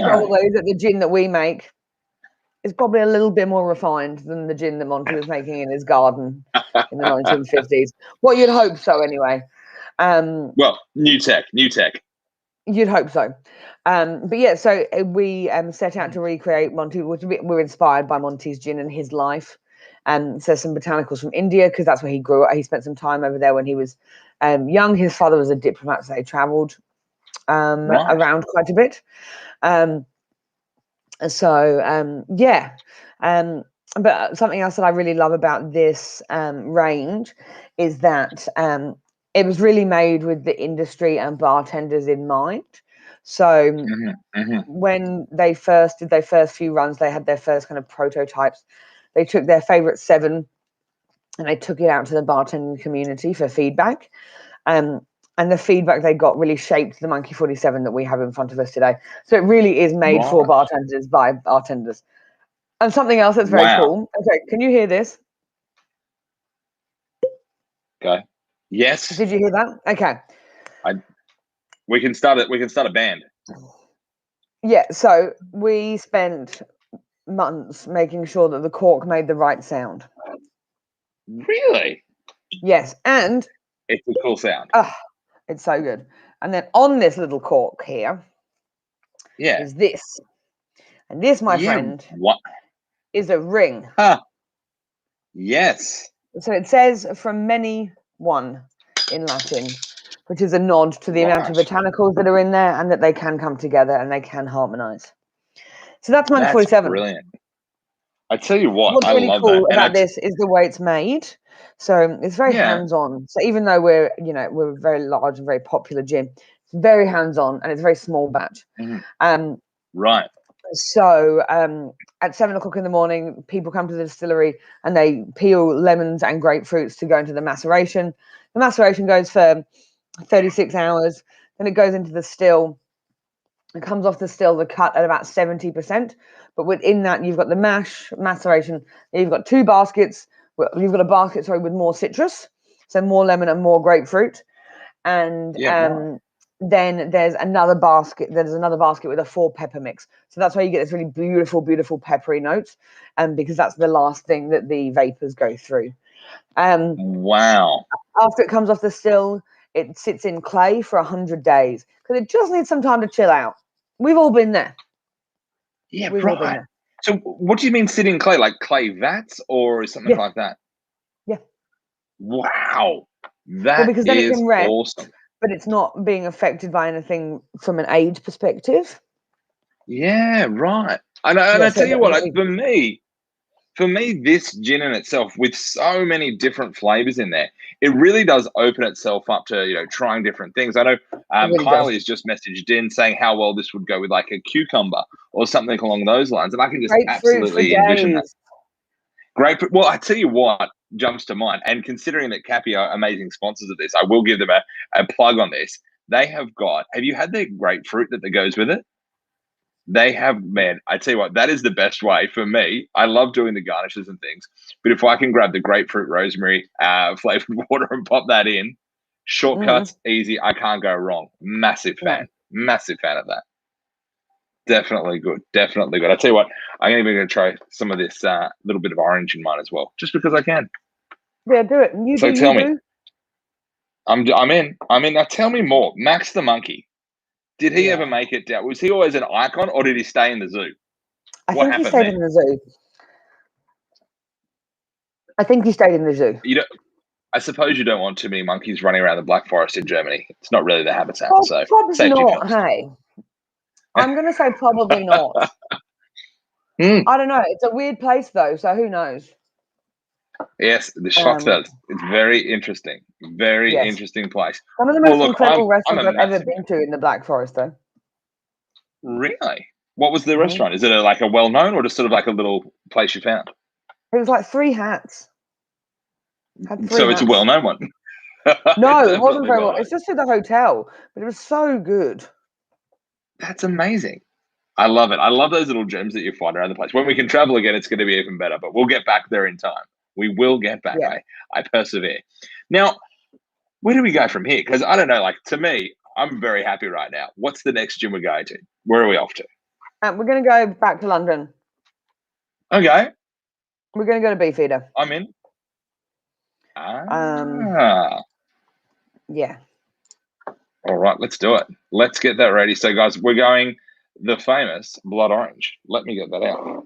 probably that the gin that we make is probably a little bit more refined than the gin that Monty was making in his garden in the 1950s. Well, you'd hope so anyway. Well, new tech. You'd hope so. But yeah, so we set out to recreate Monty, which we're inspired by Monty's gin and his life. So some botanicals from India, because that's where he grew up. He spent some time over there when he was young. His father was a diplomat, so they traveled around quite a bit. But something else that I really love about this range is that it was really made with the industry and bartenders in mind. So when they first did their first few runs, they had their first kind of prototypes. They took their favorite 7 and they took it out to the bartending community for feedback. And the feedback they got really shaped the Monkey 47 that we have in front of us today. So it really is made for bartenders by bartenders. And something else that's very cool. Okay, can you hear this? Okay. Yes. Did you hear that? Okay. We can start it. We can start a band. Yeah. So we spent months making sure that the cork made the right sound. Really? Yes, and it's a cool sound. It's so good. And then on this little cork here, is this, and this, my friend, is a ring. Yes. So it says "from many one" in Latin, which is a nod to the amount of botanicals that are in there and that they can come together and they can harmonize. So that's Monkey 47. Brilliant. I tell you what, what's really love cool that. about this is the way it's made. So it's very hands-on. So even though we're a very large and very popular gin, it's very hands-on and it's a very small batch. Right. So at 7 o'clock in the morning, people come to the distillery and they peel lemons and grapefruits to go into the maceration. The maceration goes for 36 hours. Then it goes into the still. It comes off the still, the cut at about 70%. But within that, you've got the maceration. You've got 2 baskets. You've got a basket, with more citrus, so more lemon and more grapefruit. And then there's another basket. There's another basket with a 4 pepper mix. So that's why you get this really beautiful, beautiful peppery note. Because that's the last thing that the vapors go through. Wow. After it comes off the still, it sits in clay for 100 days because it just needs some time to chill out. We've all been there. Yeah, right. So what do you mean sit in clay? Like clay vats or something like that? Yeah. Wow. That because then is it can rest, awesome. But it's not being affected by anything from an age perspective. Yeah, right. And I tell you what, for me, this gin in itself, with so many different flavors in there, it really does open itself up to trying different things. I know Kylie's just messaged in saying how well this would go with like a cucumber or something along those lines, and I can just absolutely envision that. Grapefruit. Well, I tell you what jumps to mind, and considering that Capi are amazing sponsors of this, I will give them a plug on this. They have got. Have you had the grapefruit that goes with it? They have, man, I tell you what, that is the best way for me. I love doing the garnishes and things, but if I can grab the grapefruit rosemary flavored water and pop that in, shortcuts, easy. I can't go wrong. Massive fan of that. Definitely good. Definitely good. I tell you what, I'm even going to try some of this little bit of orange in mine as well, just because I can. Yeah, do it. So tell me, I'm in. Now tell me more. Max the monkey. Did he ever make it down? Was he always an icon, or did he stay in the zoo? I think he stayed in the zoo. I suppose you don't want too many monkeys running around the Black Forest in Germany. It's not really the habitat. Well, so probably not. Hey, I'm going to say probably not. I don't know. It's a weird place though, so who knows? Yes, the Schlossfeld. It's very interesting. Very interesting place. One of the most incredible restaurants I've ever been to in the Black Forest, though. Really? What was the restaurant? Is it like a well-known, or just sort of like a little place you found? It was like Three Hats. So it's a well-known one. No, it wasn't very well. It's just at the hotel, but it was so good. That's amazing. I love it. I love those little gems that you find around the place. When we can travel again, it's going to be even better, but we'll get back there in time. We will get back. Yeah. I persevere. Now, where do we go from here? Because I don't know, like, to me, I'm very happy right now. What's the next gym we're going to? Where are we off to? We're going to go back to London. Okay. We're going to go to Beefeater. I'm in. Yeah. All right, let's do it. Let's get that ready. So, guys, we're going the famous blood orange. Let me get that out.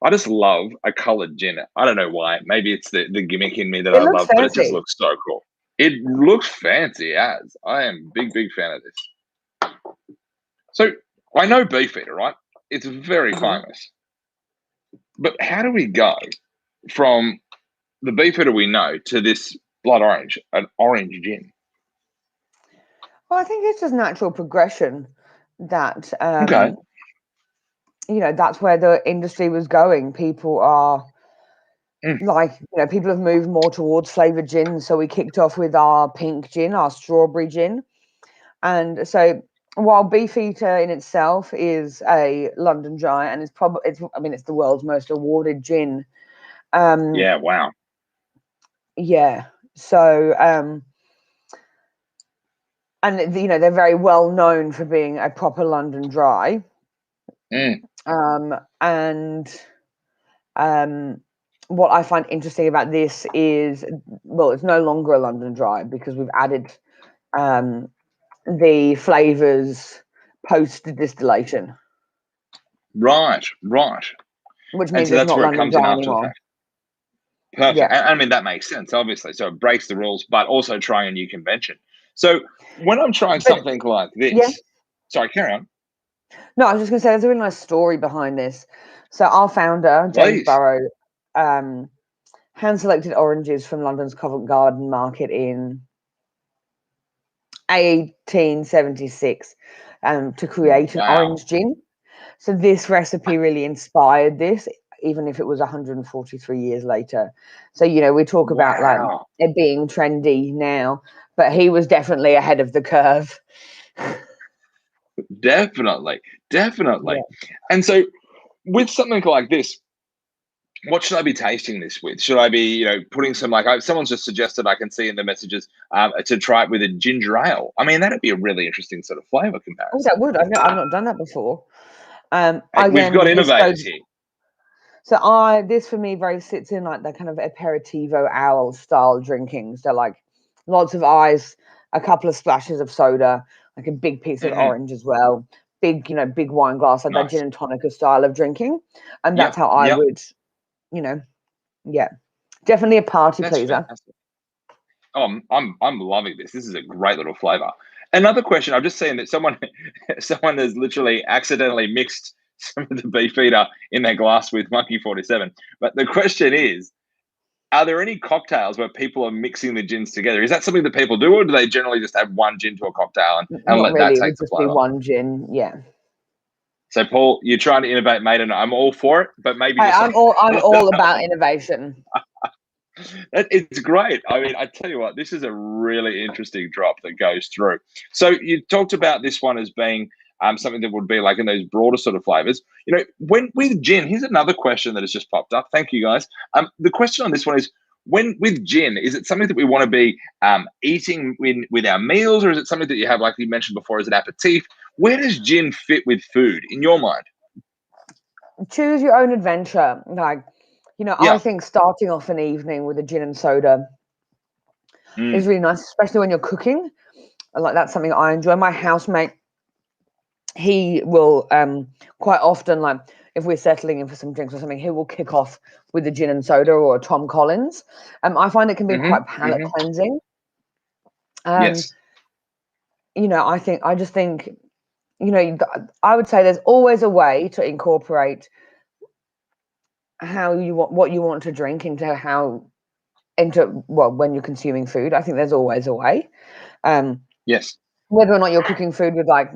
I just love a coloured gin. I don't know why. Maybe it's the gimmick in me that I love, but it just looks so cool. It looks fancy as. I am a big fan of this. So, I know Beefeater, right? It's very famous. But how do we go from the Beefeater we know to this blood orange, an orange gin? Well, I think it's just natural progression that, you know, that's where the industry was going. People are like, you know, people have moved more towards flavoured gin. So we kicked off with our pink gin, our strawberry gin. And so while Beefeater in itself is a London dry, and it's the world's most awarded gin. Yeah, wow. Yeah. So, and you know, they're very well known for being a proper London dry. What I find interesting about this is, well, it's no longer a London dry because we've added the flavors post distillation. Right. Which means it's not London dry anymore. Perfect. Yeah. I mean, that makes sense, obviously. So it breaks the rules, but also trying a new convention. So when I'm trying something like this, sorry, carry on. No, I was just going to say there's a really nice story behind this. So our founder, James Burrow, hand-selected oranges from London's Covent Garden Market in 1876 to create an orange gin. So this recipe really inspired this, even if it was 143 years later. So, you know, we talk about like it being trendy now, but he was definitely ahead of the curve. Definitely. Yeah. And so with something like this, what should I be tasting this with? Should I be, you know, putting some, like, someone's just suggested, I can see in the messages, to try it with a ginger ale. I mean, that'd be a really interesting sort of flavour comparison. Oh, that would. I've not done that before. We've got innovators here. So this for me sits in like the kind of aperitivo ale style drinking. So like lots of ice, a couple of splashes of soda, like a big piece of orange as well. Big wine glass, like that gin and tonic style of drinking. And that's how I would, you know, definitely a party pleaser. Fantastic. Oh, I'm loving this. This is a great little flavour. Another question, I've just seen that someone has literally accidentally mixed some of the Beefeater in their glass with Monkey 47. But the question is, are there any cocktails where people are mixing the gins together? Is that something that people do, or do they generally just add one gin to a cocktail and let that take the flavor? Be one gin, yeah. So Paul, you're trying to innovate, mate, and I'm all for it. But maybe just I'm all about innovation. It's great. I mean, I tell you what, this is a really interesting drop that goes through. So you talked about this one as being something that would be like in those broader sort of flavors. You know, when with gin, here's another question that has just popped up. Thank you, guys. The question on this one is, when with gin, is it something that we want to be eating with our meals, or is it something that you have, like you mentioned before, as an aperitif? Where does gin fit with food in your mind? Choose your own adventure. Like, Yeah. I think starting off an evening with a gin and soda is really nice, especially when you're cooking. Like, that's something I enjoy. My housemate, he will quite often, like, if we're settling in for some drinks or something, he will kick off with a gin and soda or a Tom Collins. I find it can be quite palate cleansing. Yes. I just think, I would say there's always a way to incorporate what you want to drink when you're consuming food. I think there's always a way. Yes. Whether or not you're cooking food with like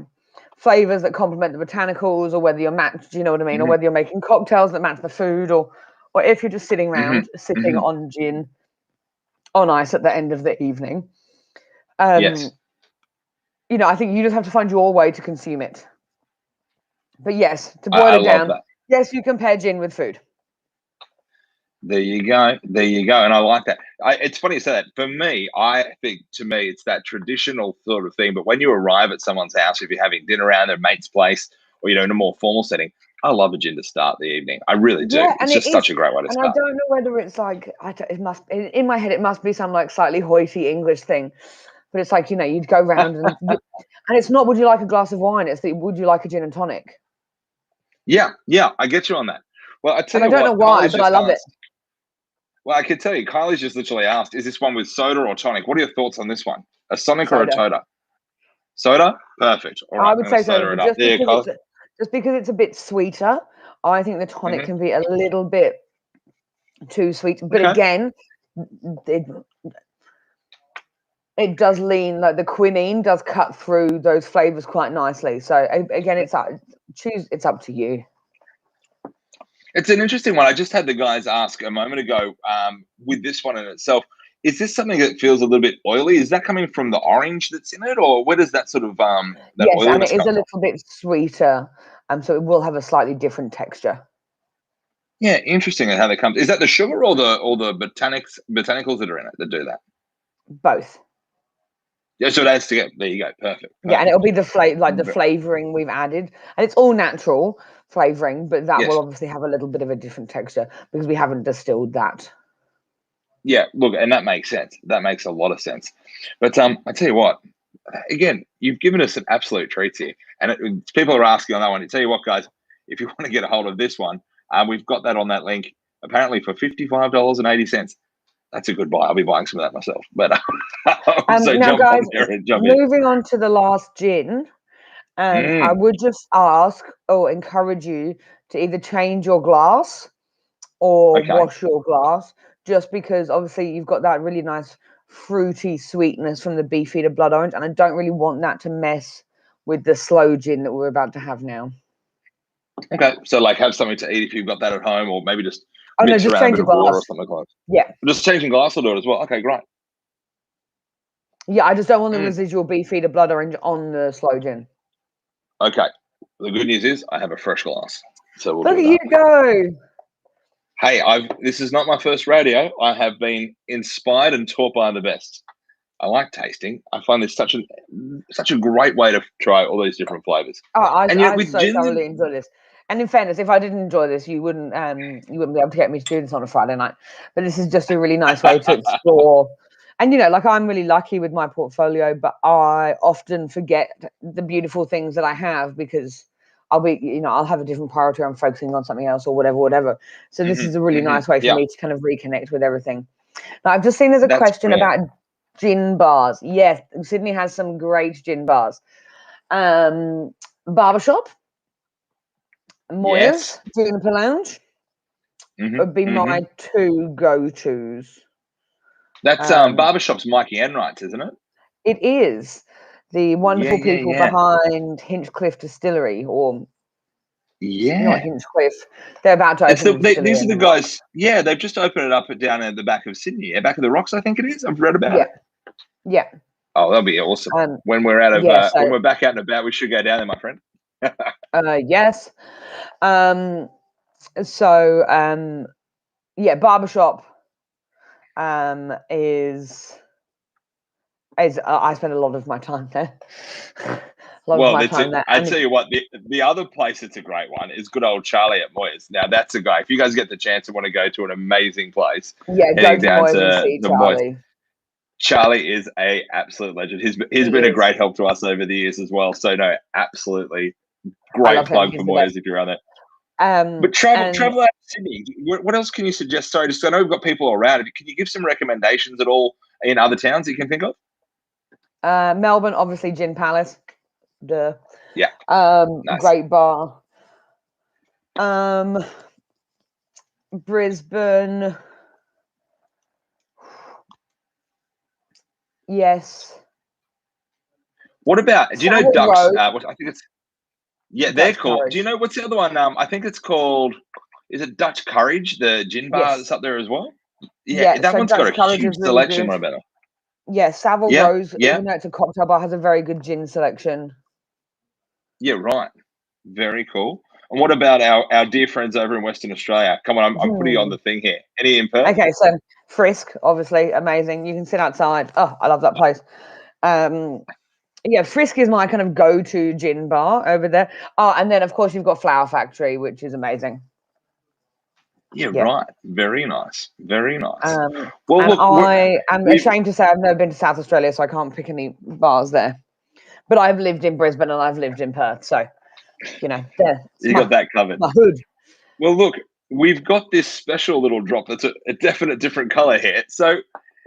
flavors that complement the botanicals, or whether you're matched, you know what I mean, or whether you're making cocktails that match the food, or if you're just sitting around sipping on gin on ice at the end of the evening. Yes. I think you just have to find your way to consume it. But yes, to boil I it down, love that. yes, you compare gin with food. There you go. There you go. And I like that. It's funny you say that. For me, I think to me, it's that traditional sort of thing. But when you arrive at someone's house, if you're having dinner around their mate's place, or, in a more formal setting, I love a gin to start the evening. I really do. Yeah, It's just such a great way to and start. I don't know whether it's like, it must, in my head, it must be some like slightly hoity English thing. But it's like, you'd go round and it's not, would you like a glass of wine? It's the, would you like a gin and tonic? Yeah, I get you on that. Well, I tell And I you don't know what, why, but I love it. Well, I can tell you, Kylie's just literally asked, is this one with soda or tonic? What are your thoughts on this one? A sonic or a soda? Soda? Perfect. All right, I would say soda, it but up. just because it's a bit sweeter, I think the tonic can be a little bit too sweet. But again, it does lean, like the quinine does cut through those flavors quite nicely. So again, it's up to you. It's an interesting one. I just had the guys ask a moment ago, with this one in itself, is this something that feels a little bit oily? Is that coming from the orange that's in it, or where does that sort of that yes, and oiliness it is come a little bit sweeter, so it will have a slightly different texture. Yeah, interesting how that comes. Is that the sugar or the botanicals that are in it that do that? Both. Yeah, so it adds together. There you go. Perfect. Yeah, and it'll be the flavoring we've added, and it's all natural flavoring, but that will obviously have a little bit of a different texture because we haven't distilled that. Yeah, look, and that makes sense. That makes a lot of sense. But I tell you what, again, you've given us some absolute treats here, and people are asking on that one. I tell you what, guys, if you want to get a hold of this one, we've got that on that link. Apparently for $55.80. That's a good buy. I'll be buying some of that myself. But so now, jump guys, on there and jump moving on to the last gin, I would just ask or encourage you to either change your glass or wash your glass, just because obviously you've got that really nice fruity sweetness from the Beefeater blood orange, and I don't really want that to mess with the Sloe gin that we're about to have now. Okay, so like have something to eat if you've got that at home, or maybe just just around change a bit your of glass. water or something like that. Yeah. Just changing glass will do it as well. Okay, great. Yeah, I just don't want the residual Beefeater blood orange on the Sloe gin. Okay. The good news is I have a fresh glass. So we'll Look do at you go. Hey, this is not my first rodeo. I have been inspired and taught by the best. I like tasting. I find this such a great way to try all these different flavors. I thoroughly enjoy this. And in fairness, if I didn't enjoy this, you wouldn't be able to get me to do this on a Friday night. But this is just a really nice way to explore. And like I'm really lucky with my portfolio, but I often forget the beautiful things that I have because I'll have a different priority. I'm focusing on something else or whatever. So this is a really nice way for me to kind of reconnect with everything. Now I've just seen there's a question about gin bars. Yes, Sydney has some great gin bars. Barbershop, Moyers, Juniper Lounge would be my two go-tos. That's Barbershop's Mikey Enright's, isn't it? It is the wonderful people behind Hinchcliffe Distillery, or Yeah. Hinchcliffe. They're about to It's open a distillery these are in the the Rock. guys. Yeah, they've just opened it up down at the back of Sydney, back of the Rocks, I think it is. I've read about Yeah, it. yeah, Oh, that'll be awesome. When we're yeah. when So, we're back out and about, we should go down there, my friend. yes. So, yeah, barbershop is I spend a lot of my time there. Well, There. I tell you what, the other place that's a great one is good old Charlie at Moyes. Now that's a guy. If you guys get the chance and want to go to an amazing place, Yeah, go heading to down Moyes and to see the Moyes. Charlie. Charlie is a absolute legend. He's been a great help to us over the years as well. So no, absolutely great plug for Moyes if you're around there. But travel out to Sydney. What else can you suggest? Sorry, just I know we've got people around. Can you give some recommendations at all in other towns you can think of? Melbourne, obviously, Gin Palace. Duh. Yeah. Nice. Great bar. Brisbane. Yes. What about? Do you know Ducks? I think it's. Yeah, Dutch they're cool. Courage. Do you know what's the other one? I think it's called. Is it Dutch Courage? The gin bar that's up there as well. Yeah, that one's got a huge selection. What about it? Yeah, Savile Rose. Yeah. Even though it's a cocktail bar, has a very good gin selection. Yeah, right. Very cool. And what about our dear friends over in Western Australia? Come on, I'm putting you on the thing here. Any in Perth? Okay, so Frisk, obviously, amazing. You can sit outside. Oh, I love that place. Yeah, Frisk is my kind of go-to gin bar over there. Oh, and then, of course, you've got Flower Factory, which is amazing. Yeah, right. Very nice. Very nice. Well, look, I'm ashamed to say I've never been to South Australia, so I can't pick any bars there. But I've lived in Brisbane and I've lived in Perth, so you know, you got that covered. My hood. Well, look, we've got this special little drop that's a definite different color here. So,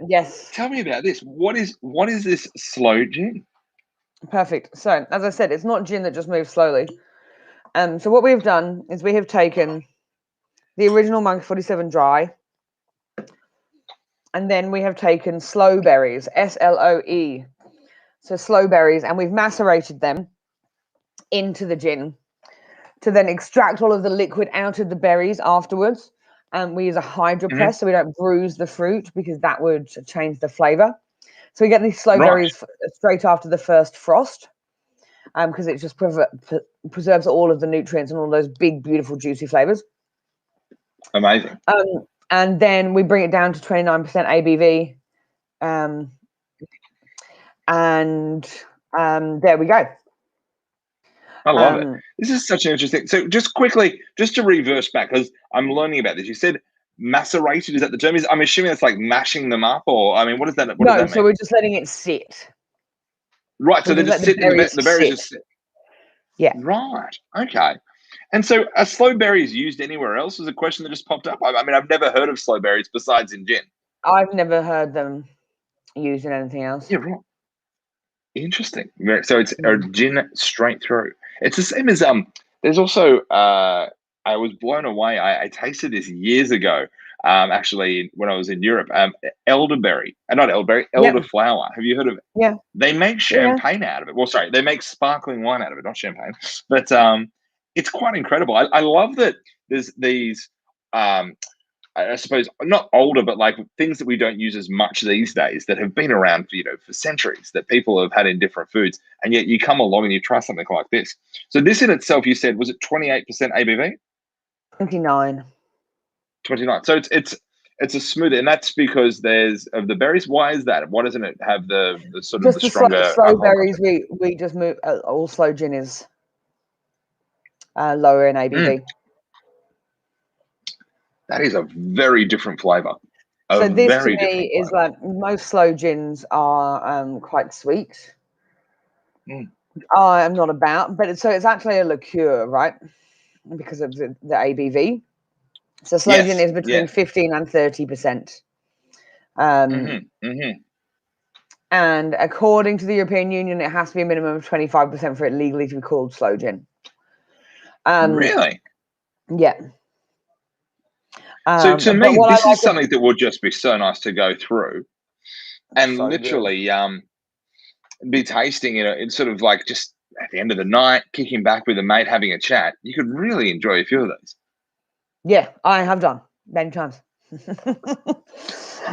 yes, tell me about this. What is this Sloe gin? Perfect. So, as I said, it's not gin that just moves slowly. So what we've done is we have taken the original Monk 47 dry, and then we have taken Sloe berries, SLOE. So Sloe berries, and we've macerated them into the gin to then extract all of the liquid out of the berries afterwards. And we use a hydropress so we don't bruise the fruit because that would change the flavor. So we get these Sloe berries straight after the first frost because it just preserves all of the nutrients and all those big, beautiful, juicy flavors. Amazing. And then we bring it down to 29% ABV. And there we go. I love it. This is such an interesting. So just quickly, just to reverse back, because I'm learning about this. You said macerated. Is that the term? I'm assuming it's like mashing them up, or I mean, what does that? What does that mean? So we're just letting it sit. Right. So they just sit. The berries just sit. Yeah. Right. Okay. And so, are Sloe berries used anywhere else? Is a question that just popped up. I mean, I've never heard of Sloe berries besides in gin. I've never heard them used in anything else. Yeah. Right. Interesting. So it's a gin straight through. It's the same as there's also I was blown away. I tasted this years ago. Actually, when I was in Europe, elderberry, not elderberry, elderflower. Have you heard of it? Yeah. They make champagne out of it. Well, sorry, they make sparkling wine out of it, not champagne. But it's quite incredible. I love that there's these. I suppose not older, but like things that we don't use as much these days that have been around for centuries that people have had in different foods, and yet you come along and you try something like this. So this in itself, you said, was it 28% ABV? 29. 29. So it's a smoother, and that's because there's of the berries. Why is that? Why doesn't it have the sort of the stronger slow berries? We just move. All slow gin is lower in ABV. That is a very different flavor. So this to me is like most slow gins are quite sweet. I'm not about, but it's actually a liqueur, right? Because of the ABV. So slow gin is between 15 and 30%. And according to the European Union, it has to be a minimum of 25% for it legally to be called slow gin. Really? Yeah. So to me, this is something that would just be so nice to go through and literally be tasting, it's sort of like just at the end of the night, kicking back with a mate, having a chat, you could really enjoy a few of these. Yeah, I have done many times.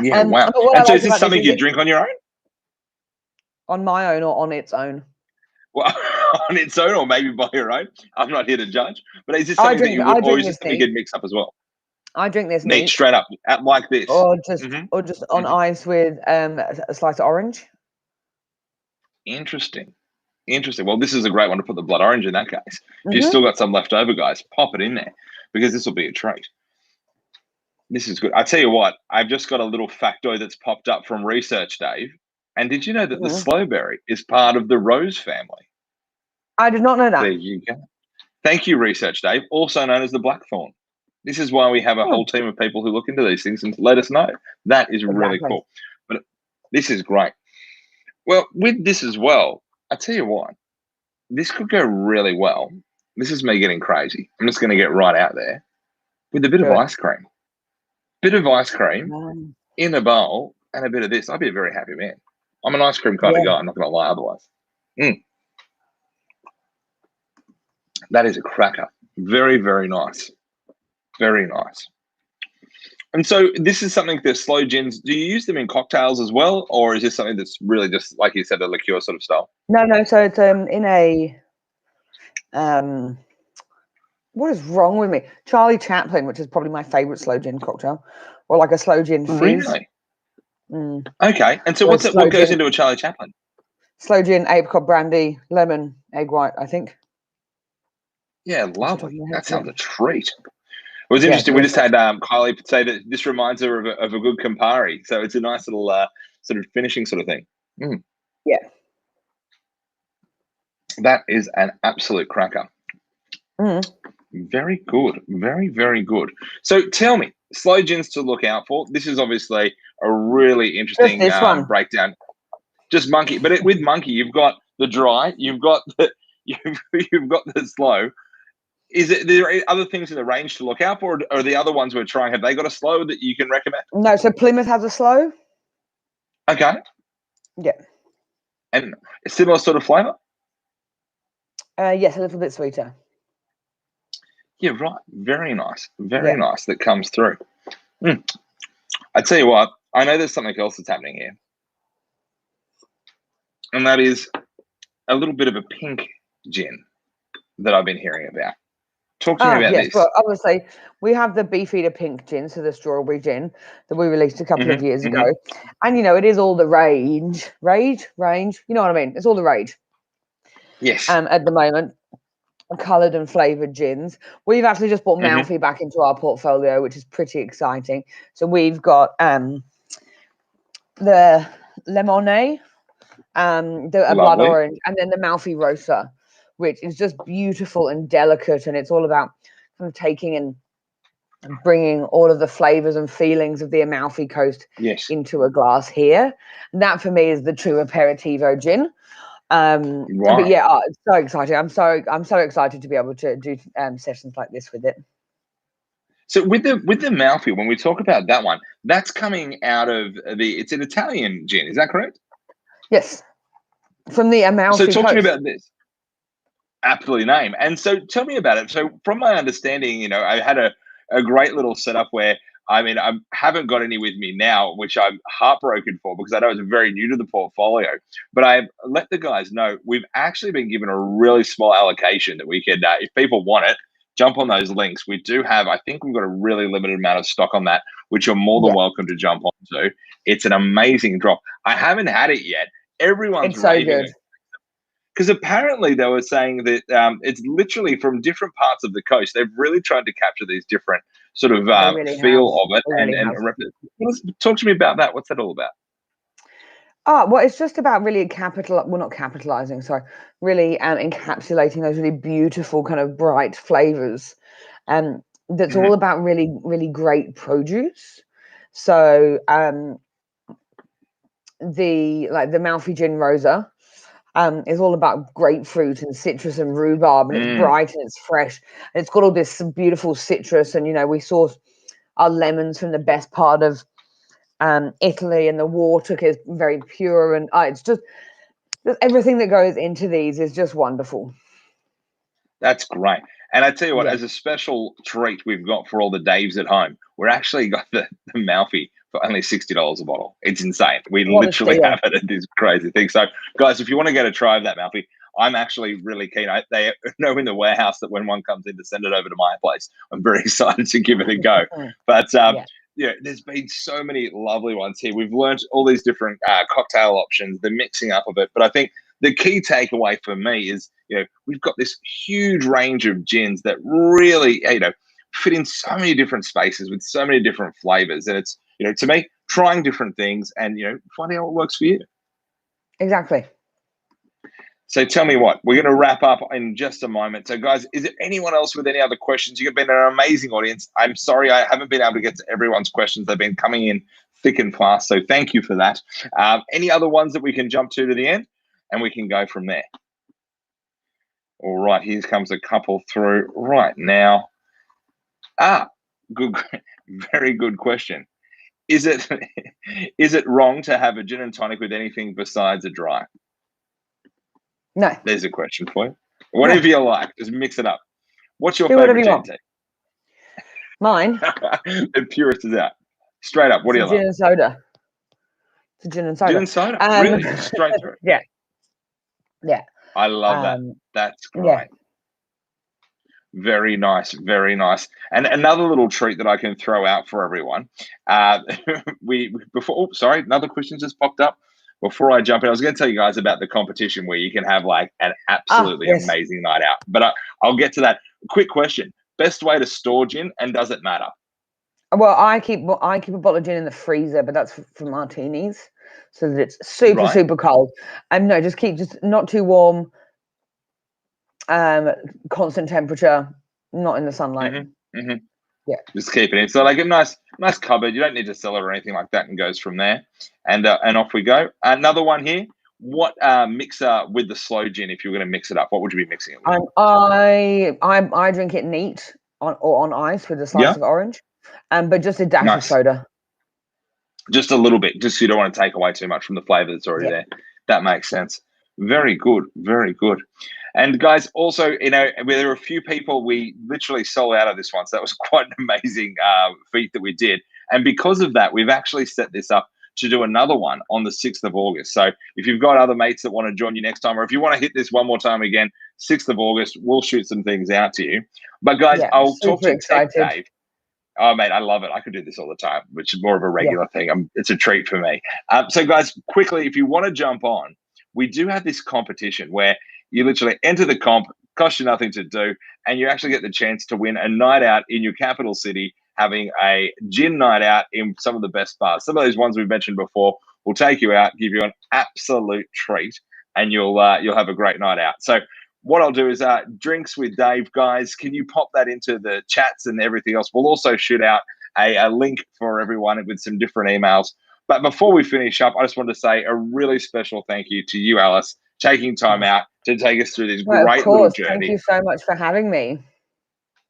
Yeah, wow. But what I And so like is this about something is you drink on your own? on my own or on its own? Well, on its own or maybe by your own? I'm not here to judge. But is this I something that you would, drink or is this this something neat. you'd mix up as well? I drink this Neat, neat, straight up, like this. or just Mhm, on mhm. ice with a slice of orange. Interesting. Interesting. Well, this is a great one to put the blood orange in that case. If you've Mm-hmm. still got some left over, guys, pop it in there because this will be a treat. This is good. I tell you what, I've just got a little factoid that's popped up from research, Dave. And did you know that the Mm-hmm. sloe berry is part of the rose family? I did not know There that. you go. Thank you, research, Dave, also known as the blackthorn. This is why we have a Oh, whole team of people who look into these things and let us know. That is really exactly. cool. But this is great. Well, with this as well, I tell you what, this could go really well. This is me getting crazy. I'm just going to get right out there with a bit of Do it. ice cream. Bit of ice cream Um, in a bowl and a bit of this. I'd be a very happy man. I'm an ice cream kind of yeah. guy. I'm not going to lie otherwise. That is a cracker. Very, very nice. Very nice. And so this is something that sloe gins, do you use them in cocktails as well? Or is this something that's really just, like you said, a liqueur sort of style? No. So it's in a what is wrong with me? Charlie Chaplin, which is probably my favorite sloe gin cocktail, or like a sloe gin fizz. Really? Mm. Okay. And so Or what goes into a Charlie Chaplin? sloe gin, apricot brandy, lemon, egg white. I think. Yeah, Off the top of lovely. my head, That yeah. sounds a treat. It was Yeah, it's interesting. We just delicious. had Kylie say that this reminds her of a good Campari. So it's a nice little sort of finishing sort of thing. Mm. Yeah. That is an absolute cracker. Mm. Very good. Very, very good. So tell me, slow gins to look out for. This is obviously a really Just interesting this one. breakdown. Just monkey, but with monkey, you've got the dry, you've got the you've got the slow. Is it there are other things in the range to look out for, or the other ones we're trying? Have they got a slow that you can recommend? No, so Plymouth has a slow. Okay, Yeah. and a similar sort of flavour. Yes, a little bit sweeter. Yeah, right. Very nice. Very Yeah. nice. That comes through. Mm. I tell you what, I know there's something else that's happening here, and that is a little bit of a pink gin that I've been hearing about. Talk to me about Yes. this. Well, obviously, we have the Beefeater pink gin, so the strawberry gin that we released a couple of years ago. And, it is all the rage. Rage? You know what I mean? It's all the rage Yes. at the moment. Coloured and flavoured gins. We've actually just brought Mhm. Malfi back into our portfolio, which is pretty exciting. So we've got the Lemonade, the blood Lovely. orange, and then the Malfi Rosa, which is just beautiful and delicate, and it's all about kind of taking and bringing all of the flavors and feelings of the Amalfi Coast Yes. into a glass here. And that for me is the true aperitivo gin. But Right. yeah, it's so exciting. I'm so excited to be able to do sessions like this with it. So with the Malfi, when we talk about that one, that's coming out of it's an Italian gin, is that correct? Yes, from the Amalfi So talk to me Coast. about this. Absolutely name. And so tell me about it. So from my understanding, I had a great little setup where I mean I haven't got any with me now, which I'm heartbroken for because I know it's very new to the portfolio. But I've let the guys know we've actually been given a really small allocation that we could, if people want it, jump on those links. We do have, I think we've got a really limited amount of stock on that, which you're more than Yeah, welcome to jump onto. It's an amazing drop. I haven't had it yet. Everyone's it's so raving good. it because apparently they were saying that it's literally from different parts of the coast. They've really tried to capture these different sort of They really have. feel of it They really and have. talk to me about that. What's that all about? Well, it's just about really not capitalizing, sorry, really encapsulating those really beautiful kind of bright flavors. That's Mhm. all about really, really great produce. So the Malfi Gin Rosa is all about grapefruit and citrus and rhubarb, and it's Mm. bright and it's fresh. And it's got all this beautiful citrus, and we source our lemons from the best part of Italy, and the water is very pure, and everything that goes into these is just wonderful. That's great. And I tell you what, Yeah. as a special treat we've got for all the Daves at home, we're actually got the Malfi for only $60 a bottle. It's insane. We What a literally steal. have it at this crazy thing. So, guys, if you want to get a try of that Malfi, I'm actually really keen. They know in the warehouse that when one comes in to send it over to my place, I'm very excited to give it a go. But yeah, there's been so many lovely ones here. We've learned all these different cocktail options, the mixing up of it. But I think the key takeaway for me is, we've got this huge range of gins that really, fit in so many different spaces with so many different flavors. And it's, to me, trying different things and, finding out what works for you. Exactly. So tell me what, we're going to wrap up in just a moment. So guys, is there anyone else with any other questions? You've been an amazing audience. I'm sorry I haven't been able to get to everyone's questions. They've been coming in thick and fast. So thank you for that. Any other ones that we can jump to the end and we can go from there? All right, here comes a couple through right now. Good, very good question. Is it wrong to have a gin and tonic with anything besides a dry? No. There's a question for you. Whatever you like, just mix it up. What's your favorite gin tea? Mine? The purist is out. Straight up, what do you like? Gin and soda. It's a gin and soda. Gin and soda? Really? Straight through? Yeah. Yeah. I love that. That's great. Yeah. Very nice, very nice. And another little treat that I can throw out for everyone. Another question just popped up. Before I jump in, I was going to tell you guys about the competition where you can have like an absolutely amazing night out. But I'll get to that. Quick question: best way to store gin, and does it matter? Well, I keep a bottle of gin in the freezer, but that's for martinis, so that it's super cold. And no, just not too warm. Constant temperature, not in the sunlight. Mm-hmm. Yeah, just keep it in. So like a nice cupboard. You don't need to sell it or anything like that, and goes from there. And off we go. Another one here. What mixer with the Sloe gin? If you were going to mix it up, what would you be mixing it with? I drink it neat on ice with a slice of orange, but just a dash of soda. Just a little bit, just so you don't want to take away too much from the flavor that's already there. That makes sense. Very good, very good. And guys, also, there are a few people we literally sold out of this one. So that was quite an amazing feat that we did. And because of that, we've actually set this up to do another one on the 6th of August. So if you've got other mates that want to join you next time, or if you want to hit this one more time again, 6th of August, we'll shoot some things out to you. But guys, I'll talk to Tech Dave. Oh, mate, I love it. I could do this all the time, which is more of a regular thing. It's a treat for me. So guys, quickly, if you want to jump on, we do have this competition where you literally enter the comp, costs you nothing to do, and you actually get the chance to win a night out in your capital city, having a gin night out in some of the best bars. Some of those ones we've mentioned before will take you out, give you an absolute treat, and you'll have a great night out. So what I'll do is drinks with Dave, guys. Can you pop that into the chats and everything else? We'll also shoot out a link for everyone with some different emails. But before we finish up, I just wanted to say a really special thank you to you, Alice, taking time out to take us through this great little journey. Thank you so much for having me.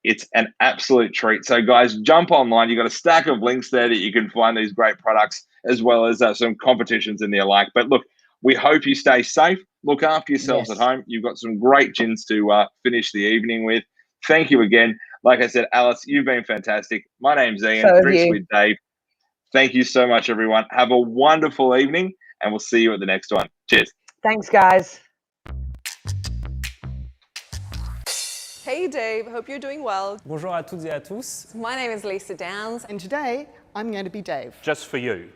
It's an absolute treat. So, guys, jump online. You've got a stack of links there that you can find these great products, as well as some competitions and the like. But look, we hope you stay safe. Look after yourselves at home. You've got some great gins to finish the evening with. Thank you again. Like I said, Alice, you've been fantastic. My name's Ian. Drinks with Dave. Thank you so much, everyone. Have a wonderful evening, and we'll see you at the next one. Cheers. Thanks, guys. Hey, Dave. Hope you're doing well. Bonjour à toutes et à tous. My name is Lisa Downs. And today, I'm going to be Dave. Just for you.